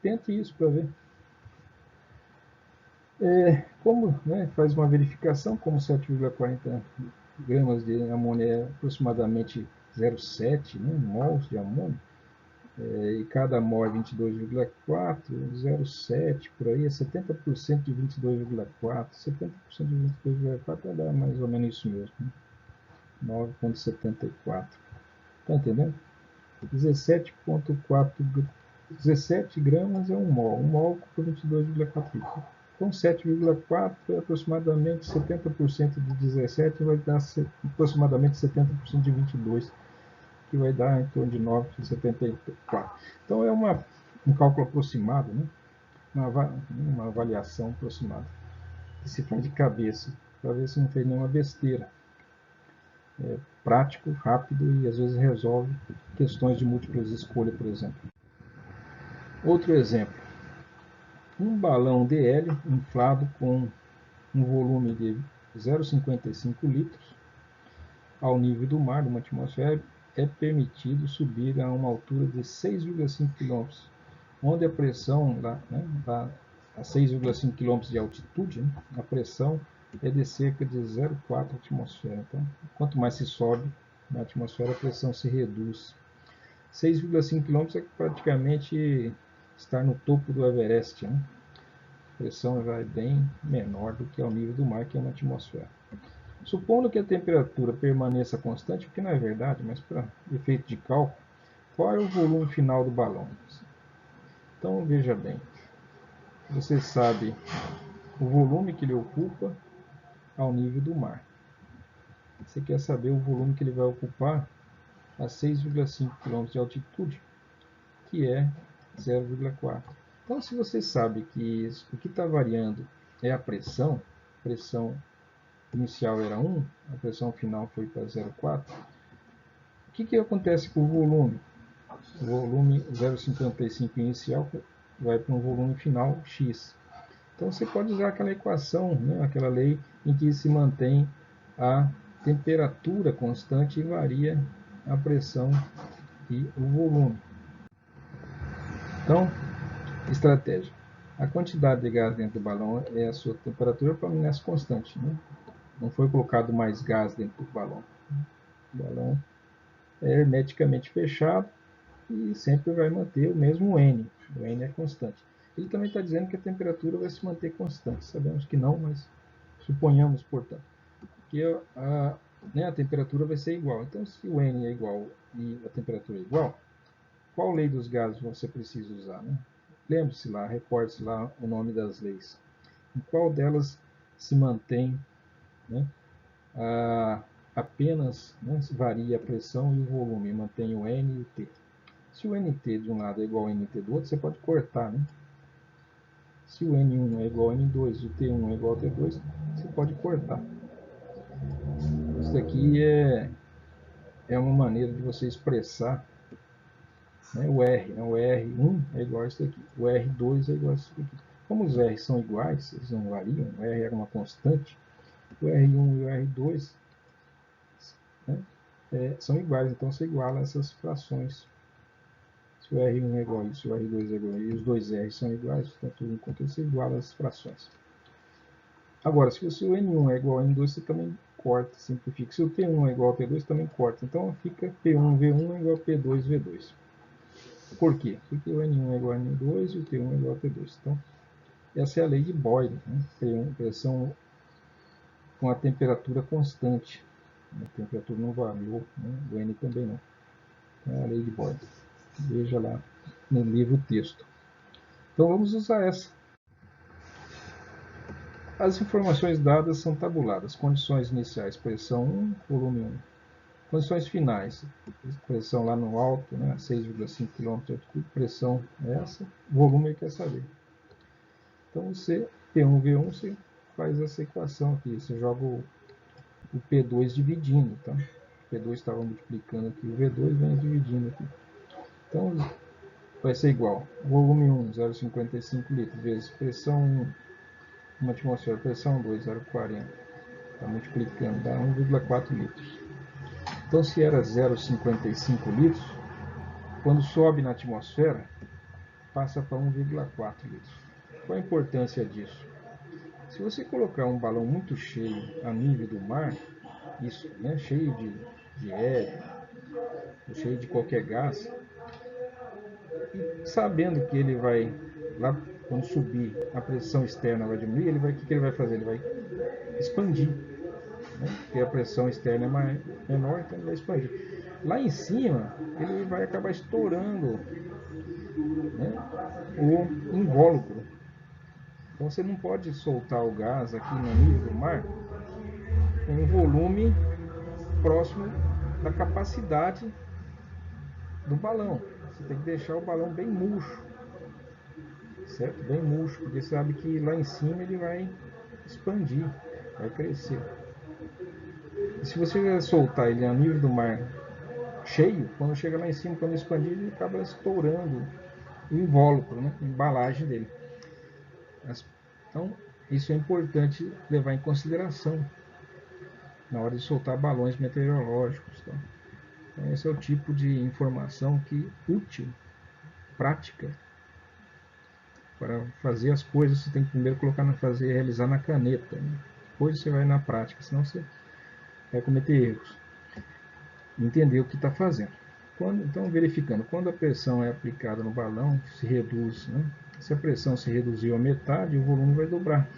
A: Tente isso para ver. Como, né, faz uma verificação, como 7,40 gramas de amônia é aproximadamente 0,7, né, mols de amônia, e cada mol é 22,4, 0,7 por aí, é 70% de 22,4, 70% de 22,4 vai dar mais ou menos isso mesmo, né? 9,74. Está entendendo? 17 gramas é 1 mol. 1 mol ocupa 22,4 litros. Então, 7,4 é aproximadamente 70% de 17, vai dar aproximadamente 70% de 22, que vai dar em torno de 9,74. Então, é um cálculo aproximado, né? Uma avaliação aproximada, que se faz de cabeça, para ver se não fez nenhuma besteira. É prático, rápido e às vezes resolve questões de múltiplas escolhas, por exemplo. Outro exemplo. Um balão de hélio inflado com um volume de 0,55 litros ao nível do mar, numa atmosfera, é permitido subir a uma altura de 6,5 km, onde a pressão, a 6,5 km de altitude, né, a pressão é de cerca de 0,4 atmosfera. Então, quanto mais se sobe na atmosfera, a pressão se reduz. 6,5 km é praticamente estar no topo do Everest, né? A pressão vai bem menor do que ao nível do mar, que é uma atmosfera. Supondo que a temperatura permaneça constante, o que não é verdade, mas para efeito de cálculo, qual é o volume final do balão? Então veja bem, você sabe o volume que ele ocupa ao nível do mar. Você quer saber o volume que ele vai ocupar a 6,5 km de altitude, que é 0,4. Então, se você sabe que o que está variando é a pressão inicial era 1, a pressão final foi para 0,4, que acontece com o volume? O volume 0,55 inicial vai para um volume final X. Então você pode usar aquela equação, né, aquela lei em que se mantém a temperatura constante e varia a pressão e o volume. Então, estratégia. A quantidade de gás dentro do balão é a sua temperatura permanece constante. Né? Não foi colocado mais gás dentro do balão. O balão é hermeticamente fechado e sempre vai manter o mesmo N. O N é constante. Ele também está dizendo que a temperatura vai se manter constante. Sabemos que não, mas suponhamos, portanto, que a temperatura vai ser igual. Então, se o N é igual e a temperatura é igual, qual lei dos gases você precisa usar? Né? Lembre-se lá, recorde-se lá o nome das leis. Em qual delas se mantém, né, apenas, né, varia a pressão e o volume, mantém o N e o T. Se o NT de um lado é igual ao NT do outro, você pode cortar. Né? Se o N1 é igual ao N2 e o T1 é igual ao T2, você pode cortar. Isso aqui é uma maneira de você expressar, né, o R. Né? O R1 é igual a isso aqui. O R2 é igual a isso aqui. Como os R são iguais, eles não variam, o R é uma constante, o R1 e o R2, né, são iguais, então você iguala essas frações. Se o R1 é igual a isso, o R2 é igual a isso, e os dois R são iguais, tanto um quanto outro, você iguala as frações. Agora, se o N1 é igual a N2, você também corta, simplifica. Se o T1 é igual a T2, também corta. Então fica P1V1 é igual a P2V2. Por quê? Porque o N1 é igual a N2 e o T1 é igual a T2. Então, essa é a lei de Boyle, né? Pressão com a temperatura constante. A temperatura não variou, né? O N também não. É a lei de Boyle. Veja lá no livro texto. Então vamos usar essa. As informações dadas são tabuladas. Condições iniciais, pressão 1, volume 1. Condições finais, pressão lá no alto, né, 6,5 km de altitude, pressão essa, volume ele quer saber. Então você, P1V1, você faz essa equação aqui, você joga o P2 dividindo, tá? O P2 estava multiplicando aqui, o V2 vem dividindo aqui. Então vai ser igual, volume 1, 0,55 litros, vezes pressão 1, uma atmosfera, pressão 2, 0,40. Está multiplicando, dá 1,4 litros. Então, se era 0,55 litros, quando sobe na atmosfera, passa para 1,4 litros. Qual a importância disso? Se você colocar um balão muito cheio a nível do mar, isso, né, cheio de hélio, cheio de qualquer gás, e sabendo que ele vai, lá quando subir, a pressão externa vai diminuir, o que ele vai fazer? Ele vai expandir. Né? Porque a pressão externa é menor, então ele vai expandir. Lá em cima, ele vai acabar estourando, né, o invólucro. Então você não pode soltar o gás aqui no nível do mar com um volume próximo da capacidade do balão. Você tem que deixar o balão bem murcho, certo? Bem murcho, porque você sabe que lá em cima ele vai expandir, vai crescer. E se você soltar ele a nível do mar cheio, quando chega lá em cima, quando expandir, ele acaba estourando o invólucro, né? A embalagem dele. Então, isso é importante levar em consideração na hora de soltar balões meteorológicos. Tá? Então, esse é o tipo de informação que útil, prática, para fazer as coisas. Você tem que primeiro realizar na caneta. Né? Depois você vai na prática, senão você vai cometer erros. Entender o que está fazendo. Então, verificando, quando a pressão é aplicada no balão, se reduz, né? Se a pressão se reduziu a metade, o volume vai dobrar.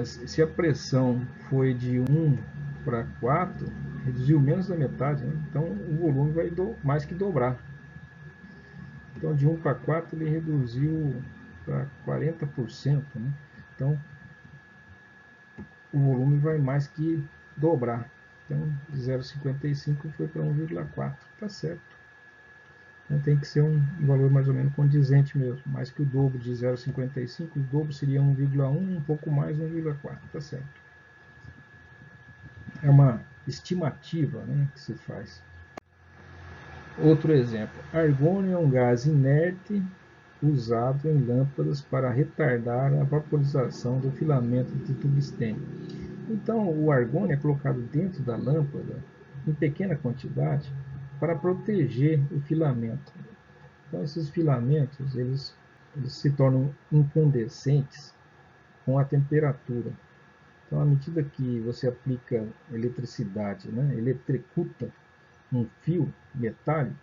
A: Se a pressão foi de 1 para 4, reduziu menos da metade, né? Então o volume vai mais que dobrar. Então de 1 para 4 ele reduziu para 40%, né? Então o volume vai mais que dobrar. Então de 0,55 foi para 1,4, tá certo. Então, tem que ser um valor mais ou menos condizente mesmo, mais que o dobro de 0,55, o dobro seria 1,1, um pouco mais 1,4, tá certo. É uma estimativa, né, que se faz. Outro exemplo, argônio é um gás inerte usado em lâmpadas para retardar a vaporização do filamento de tungstênio. Então, o argônio é colocado dentro da lâmpada em pequena quantidade para proteger o filamento. Então, esses filamentos eles se tornam incandescentes com a temperatura. Então, à medida que você aplica eletricidade, né, eletricuta um fio metálico,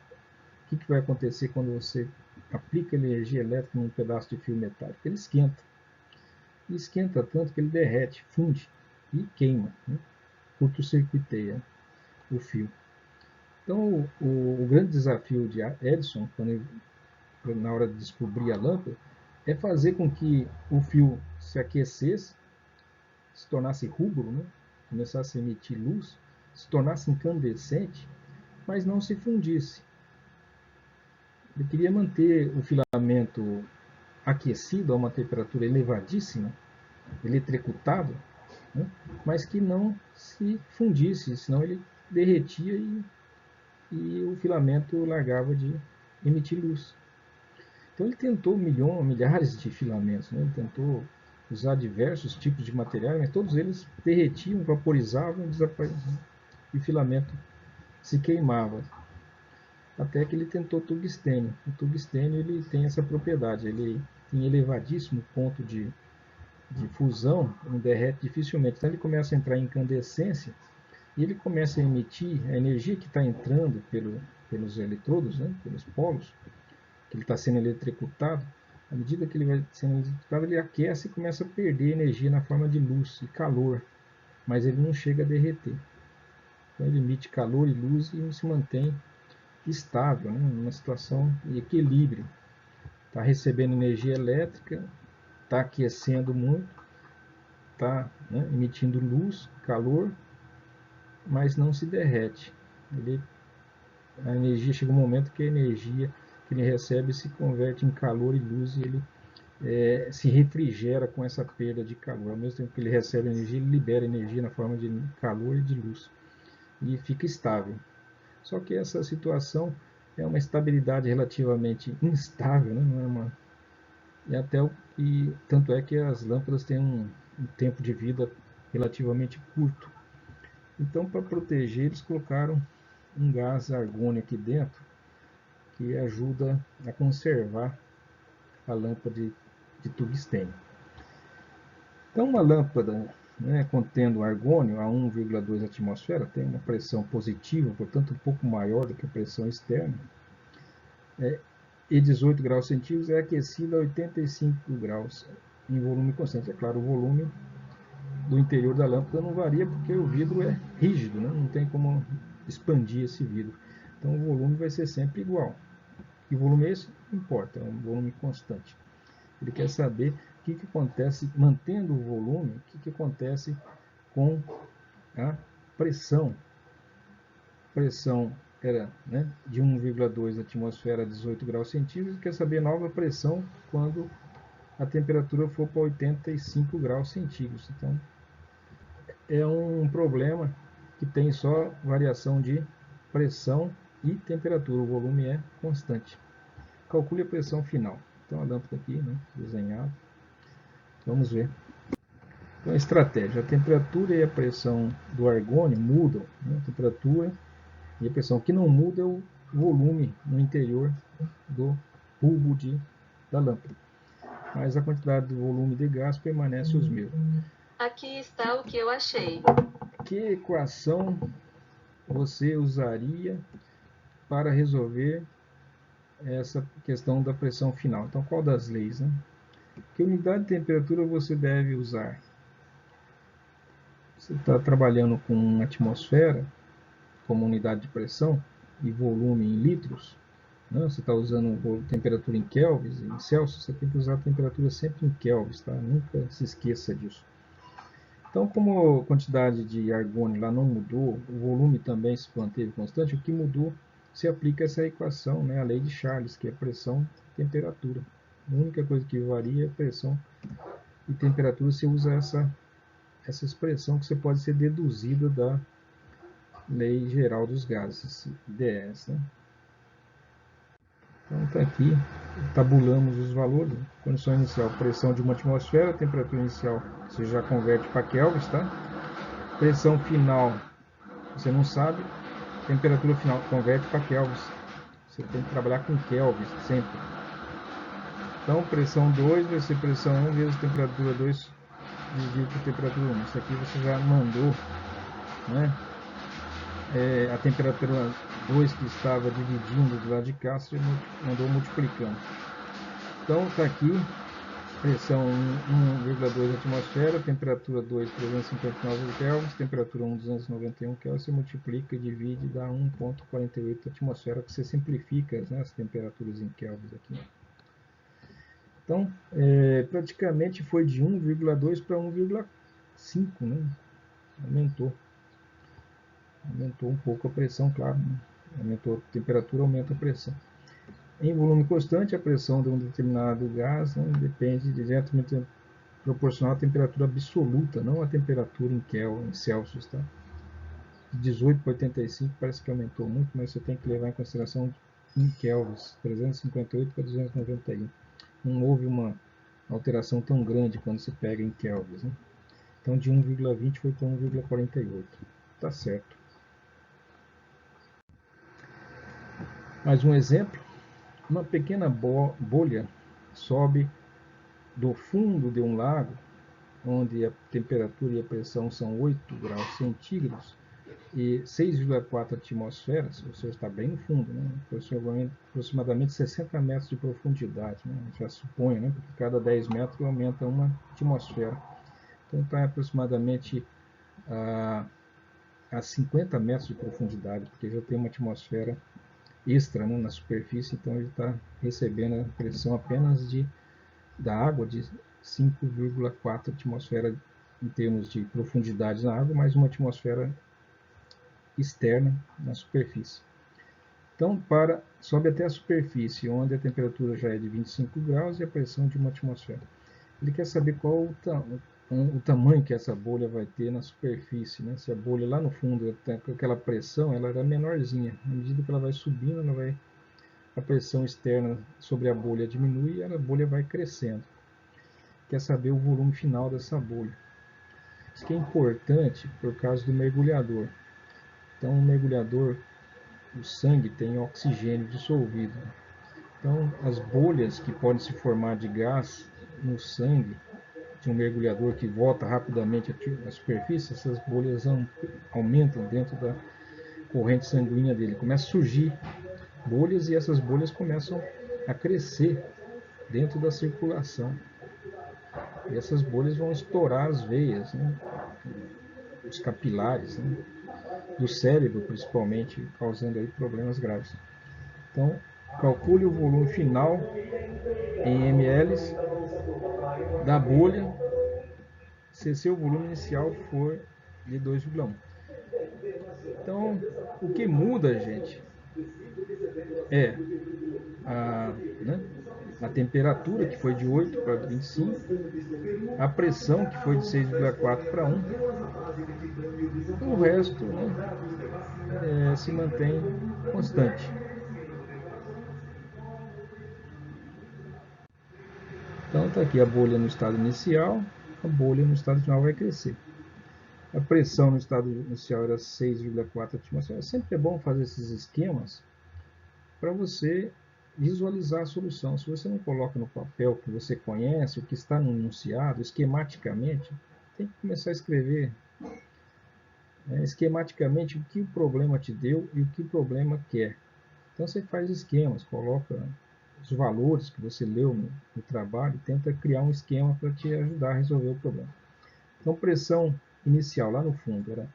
A: o que vai acontecer quando você aplica energia elétrica num pedaço de fio metálico? Ele esquenta. E esquenta tanto que ele derrete, funde e queima, né? Curto-circuiteia o fio. Então, o grande desafio de Edison, na hora de descobrir a lâmpada, é fazer com que o fio se aquecesse, se tornasse rubro, né? Começasse a emitir luz, se tornasse incandescente, mas não se fundisse. Ele queria manter o filamento aquecido a uma temperatura elevadíssima, eletricutado, né? Mas que não se fundisse, senão ele derretia e o filamento largava de emitir luz. Então ele tentou milhares de filamentos, né? Ele tentou usar diversos tipos de materiais, mas todos eles derretiam, vaporizavam e o filamento se queimava. Até que ele tentou tungstênio. O tungstênio ele tem essa propriedade, ele tem elevadíssimo ponto de fusão, não derrete dificilmente. Então ele começa a entrar em incandescência e ele começa a emitir a energia que está entrando pelos eletrodos, né, pelos polos, que ele está sendo eletricutado. À medida que ele vai sendo eletricutado, ele aquece e começa a perder energia na forma de luz e calor, mas ele não chega a derreter. Então ele emite calor e luz e se mantém estável, né, numa situação de equilíbrio. Está recebendo energia elétrica, está aquecendo muito, está, né, emitindo luz, calor, mas não se derrete. A energia chega um momento que a energia que ele recebe se converte em calor e luz e ele se refrigera com essa perda de calor. Ao mesmo tempo que ele recebe energia, ele libera energia na forma de calor e de luz e fica estável. Só que essa situação é uma estabilidade relativamente instável, né? Não é uma... tanto é que as lâmpadas têm um tempo de vida relativamente curto. Então, para proteger, eles colocaram um gás argônio aqui dentro que ajuda a conservar a lâmpada de tungstênio. Então, uma lâmpada, né, contendo argônio a 1,2 atmosfera tem uma pressão positiva, portanto um pouco maior do que a pressão externa, e 18 graus centígrados é aquecida a 85 graus em volume constante. É claro, o volume do interior da lâmpada não varia porque o vidro é rígido, né? Não tem como expandir esse vidro. Então o volume vai ser sempre igual. Que volume é esse? Não importa, é um volume constante. Ele quer saber o que acontece, mantendo o volume, o que acontece com a pressão. A pressão era, né, de 1,2 atmosfera a 18 graus centígrados, quer saber a nova pressão quando a temperatura for para 85 graus centígrados. Então, é um problema que tem só variação de pressão e temperatura, o volume é constante. Calcule a pressão final. Então a lâmpada aqui, né, desenhada. Vamos ver. Então a estratégia, a temperatura e a pressão do argônio mudam, né, a temperatura e a pressão. O que não muda é o volume no interior do tubo da lâmpada. Mas a quantidade do volume de gás permanece os mesmos.
B: Aqui está o que eu achei.
A: Que equação você usaria para resolver essa questão da pressão final? Então, qual das leis, né? Que unidade de temperatura você deve usar? Você está trabalhando com uma atmosfera como unidade de pressão e volume em litros, né? Você está usando temperatura em kelvins, em Celsius, você tem que usar a temperatura sempre em kelvins, tá? Nunca se esqueça disso. Então, como a quantidade de argônio lá não mudou, o volume também se manteve constante, o que mudou se aplica essa equação, né, a lei de Charles, que é pressão e temperatura. A única coisa que varia é pressão e temperatura. Você usa essa expressão que você pode ser deduzida da lei geral dos gases, DS, né? Então está aqui, tabulamos os valores. Condição inicial, pressão de uma atmosfera, temperatura inicial você já converte para kelvins, tá? Pressão final, você não sabe, temperatura final converte para kelvins. Você tem que trabalhar com kelvins sempre. Então pressão 2 vai ser pressão 1 vezes temperatura 2 dividido por temperatura 1. Isso aqui você já mandou, né? A temperatura 2 que estava dividindo do lado de cá, você mandou multiplicando. Então está aqui, pressão 1,2 atmosfera, temperatura 2, 359 kelvins, temperatura 1, 291 kelvins, você multiplica e divide e dá 1,48 atmosfera, que você simplifica, né, as temperaturas em kelvins aqui. Então, praticamente foi de 1,2 para 1,5, né? Aumentou um pouco a pressão, claro, né? Aumentou a temperatura, aumenta a pressão. Em volume constante, a pressão de um determinado gás, né, depende diretamente proporcional à temperatura absoluta, não à temperatura em Kelvin, em Celsius, tá? De 18 para 85 parece que aumentou muito, mas você tem que levar em consideração em kelvins, 358 para 291. Não houve uma alteração tão grande quando se pega em kelvins, né? Então de 1,20 foi para 1,48. Tá certo. Mais um exemplo. Uma pequena bolha sobe do fundo de um lago, onde a temperatura e a pressão são 8 graus centígrados e 6,4 atmosferas, ou seja, está bem no fundo, né? Aproximadamente 60 metros de profundidade, né? Já suponho, né? Porque cada 10 metros aumenta uma atmosfera. Então está aproximadamente a 50 metros de profundidade, porque já tem uma atmosfera extra, né, na superfície, então ele está recebendo a pressão apenas da água de 5,4 atmosfera em termos de profundidade na água, mais uma atmosfera externa na superfície. Então, sobe até a superfície, onde a temperatura já é de 25 graus e a pressão de uma atmosfera. Ele quer saber qual o tamanho que essa bolha vai ter na superfície, né? Se a bolha lá no fundo tem aquela pressão, ela era menorzinha. À medida que ela vai subindo, a pressão externa sobre a bolha diminui e a bolha vai crescendo. Quer saber o volume final dessa bolha. Isso que é importante por causa do mergulhador. Então, o mergulhador, o sangue tem oxigênio dissolvido. Então, as bolhas que podem se formar de gás no sangue de um mergulhador que volta rapidamente à superfície, essas bolhas aumentam dentro da corrente sanguínea dele. Começa a surgir bolhas e essas bolhas começam a crescer dentro da circulação. E essas bolhas vão estourar as veias, né? Os capilares, né? Do cérebro, principalmente, causando aí problemas graves. Então, calcule o volume final em ml da bolha se seu volume inicial for de 2,1. Então, o que muda, gente, é né, a temperatura, que foi de 8 para 25, a pressão, que foi de 6,4 para 1, o resto, né, se mantém constante. Então está aqui a bolha no estado inicial, a bolha no estado final vai crescer. A pressão no estado inicial era 6,4 atmosferas. Sempre é bom fazer esses esquemas para você visualizar a solução. Se você não coloca no papel que você conhece, o que está no enunciado, esquematicamente, tem que começar a escrever esquematicamente o que o problema te deu e o que o problema quer. Então você faz esquemas, coloca os valores que você leu no trabalho e tenta criar um esquema para te ajudar a resolver o problema. Então, pressão inicial lá no fundo era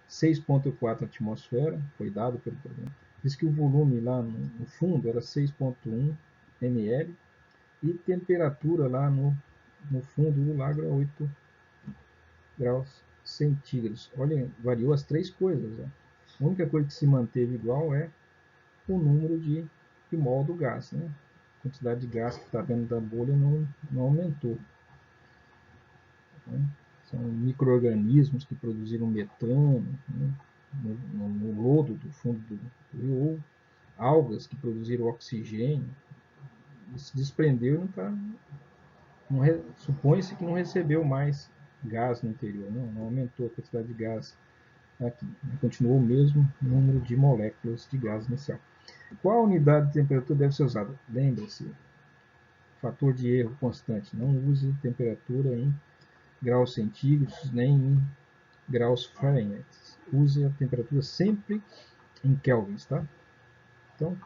A: 6,4 atmosfera, foi dado pelo problema. Diz que o volume lá no fundo era 6,1 ml e temperatura lá no fundo do lago era 8 graus centígrados. Olha, variou as três coisas. Ó. A única coisa que se manteve igual é o número de mol do gás. Né? A quantidade de gás que está dentro da bolha não aumentou. Né? São micro-organismos que produziram metano, né? no lodo do fundo do rio, ou algas que produziram oxigênio, se desprendeu e não está. Supõe-se que não recebeu mais gás no interior, não aumentou a quantidade de gás aqui, continuou o mesmo número de moléculas de gás inicial. Qual unidade de temperatura deve ser usada? Lembre-se, fator de erro constante, não use temperatura em graus centígrados nem em graus Fahrenheit. Use a temperatura sempre em kelvins, tá? Então,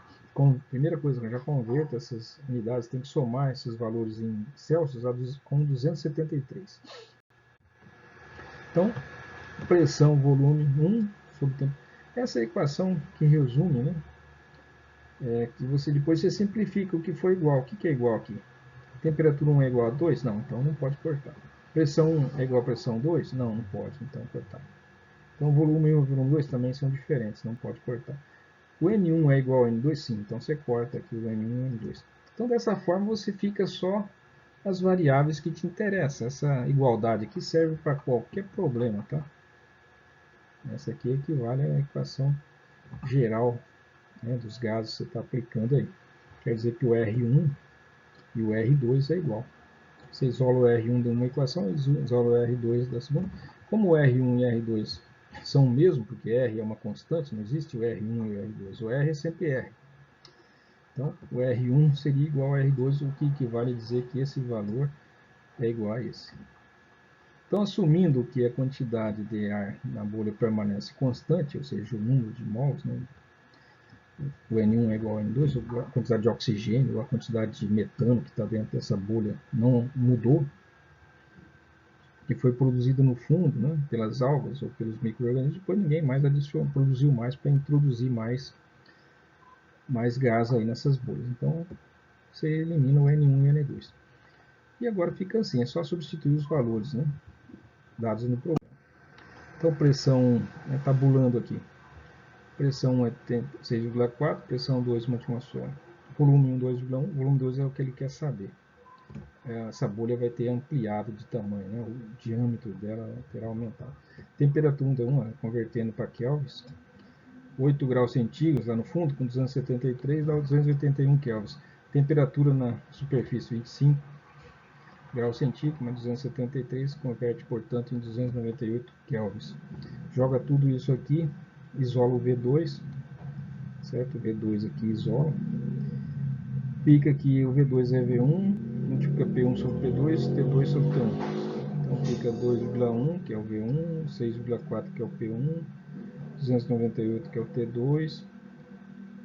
A: primeira coisa, já converta essas unidades, tem que somar esses valores em Celsius com 273. Então, pressão, volume, 1 sobre tempo. Essa é a equação que resume, né? Que depois você simplifica o que foi igual. O que é igual aqui? Temperatura 1 é igual a 2? Não, então não pode cortar. Pressão 1 é igual a pressão 2? Não, não pode, então cortar. Então volume 1 e volume 2 também são diferentes, não pode cortar. O N1 é igual a N2? Sim, então você corta aqui o N1 e o N2. Então dessa forma você fica só as variáveis que te interessam. Essa igualdade aqui serve para qualquer problema, tá? Essa aqui equivale à equação geral, né, dos gases que você está aplicando aí. Quer dizer que o R1 e o R2 é igual. Você isola o R1 de uma equação e isola o R2 da segunda. Como o R1 e o R2 são o mesmo, porque R é uma constante, não existe o R1 e o R2. O R é sempre R. Então, o R1 seria igual ao R2, o que equivale a dizer que esse valor é igual a esse. Então, assumindo que a quantidade de ar na bolha permanece constante, ou seja, o número de mols, né, o N1 é igual a N2, a quantidade de oxigênio, a quantidade de metano que está dentro dessa bolha não mudou, que foi produzido no fundo, né, pelas algas ou pelos micro-organismos, depois ninguém mais produziu mais para introduzir mais gás aí nessas bolhas. Então, você elimina o N1 e o N2. E agora fica assim, é só substituir os valores, né, dados no problema. Então, pressão, tabulando aqui. Pressão 1 é 6,4, pressão 2 uma atmosfera. Volume 1, 2,1. Volume 2 é o que ele quer saber. Essa bolha vai ter ampliado de tamanho, né? O diâmetro dela terá aumentado. Temperatura 1, convertendo para kelvins. 8 graus centígrados lá no fundo, com 273, dá 281 kelvins. Temperatura na superfície 25 graus centígrados, mais 273, converte, portanto, em 298 kelvins. Joga tudo isso aqui, isola o V2, certo? O V2 aqui isola. Fica que o V2 é V1, multiplica P1 sobre P2, T2 sobre T1. Então fica 2,1, que é o V1, 6,4, que é o P1, 298, que é o T2,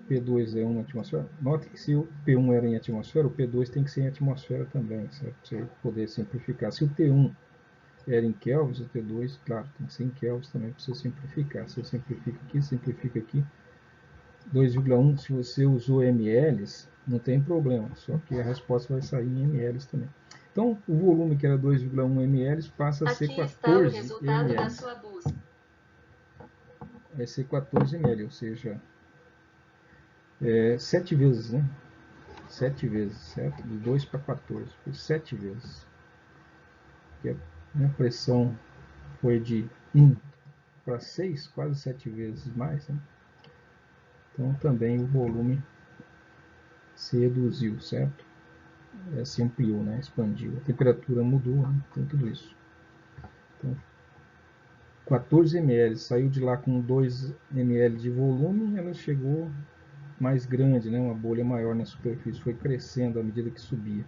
A: P2 é 1 atmosfera. Note que se o P1 era em atmosfera, o P2 tem que ser em atmosfera também, certo? Para você poder simplificar. Se o T1 era em kelvins, o T2, claro, tem que ser em kelvins também para você simplificar. Você simplifica aqui. 2,1, se você usou ml, não tem problema, só que a resposta vai sair em ml também. Então, o volume que era 2,1 ml passa a ser 14 ml.
B: Da sua busca.
A: Vai ser 14 ml, ou seja, 7 vezes, né? 7 vezes, certo? De 2 para 14, foi 7 vezes. Porque a pressão foi de 1 para 6, quase 7 vezes mais, né? Então, também o volume se reduziu, certo? Se ampliou, né? Expandiu. A temperatura mudou, né? Tem tudo isso. Então, 14 ml, saiu de lá com 2 ml de volume, ela chegou mais grande, né? Uma bolha maior na superfície, foi crescendo à medida que subia.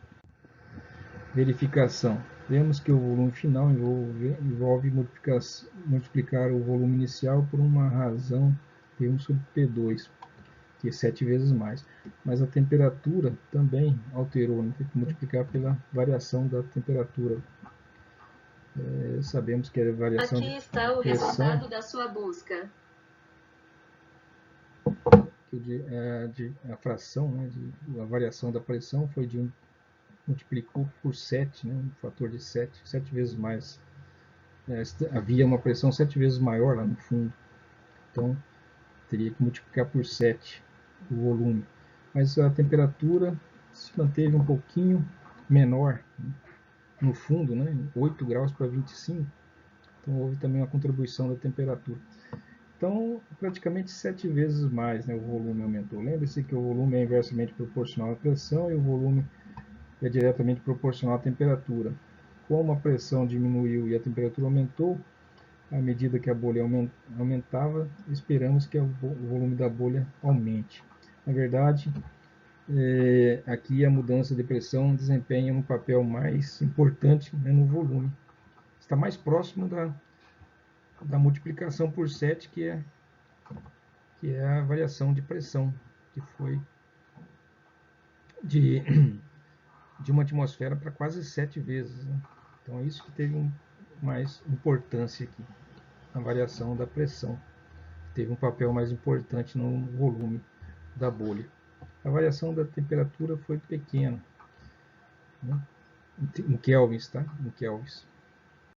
A: Verificação. Vemos que o volume final envolve multiplicar o volume inicial por uma razão P1 sobre P2, que é 7 vezes mais. Mas a temperatura também alterou, né? Tem que multiplicar pela variação da temperatura. Sabemos que a variação
B: Aqui está o
A: pressão,
B: resultado da sua busca.
A: A fração, né, a variação da pressão foi multiplicou por 7, né, um fator de 7 vezes mais. Havia uma pressão 7 vezes maior lá no fundo. Então, teria que multiplicar por 7 o volume. Mas a temperatura se manteve um pouquinho menor, né, no fundo, né, 8 graus para 25. Então, houve também uma contribuição da temperatura. Então, praticamente 7 vezes mais, né, o volume aumentou. Lembre-se que o volume é inversamente proporcional à pressão e o volume é diretamente proporcional à temperatura. Como a pressão diminuiu e a temperatura aumentou, à medida que a bolha aumentava, esperamos que o volume da bolha aumente. Na verdade, aqui a mudança de pressão desempenha um papel mais importante, né, no volume. Está mais próximo da multiplicação por 7, que é a variação de pressão, que foi de, de uma atmosfera para quase 7 vezes. Né? Então é isso que teve mais importância aqui, a variação da pressão. Teve um papel mais importante no volume da bolha. A variação da temperatura foi pequena, né? Em kelvins, tá? Em kelvins.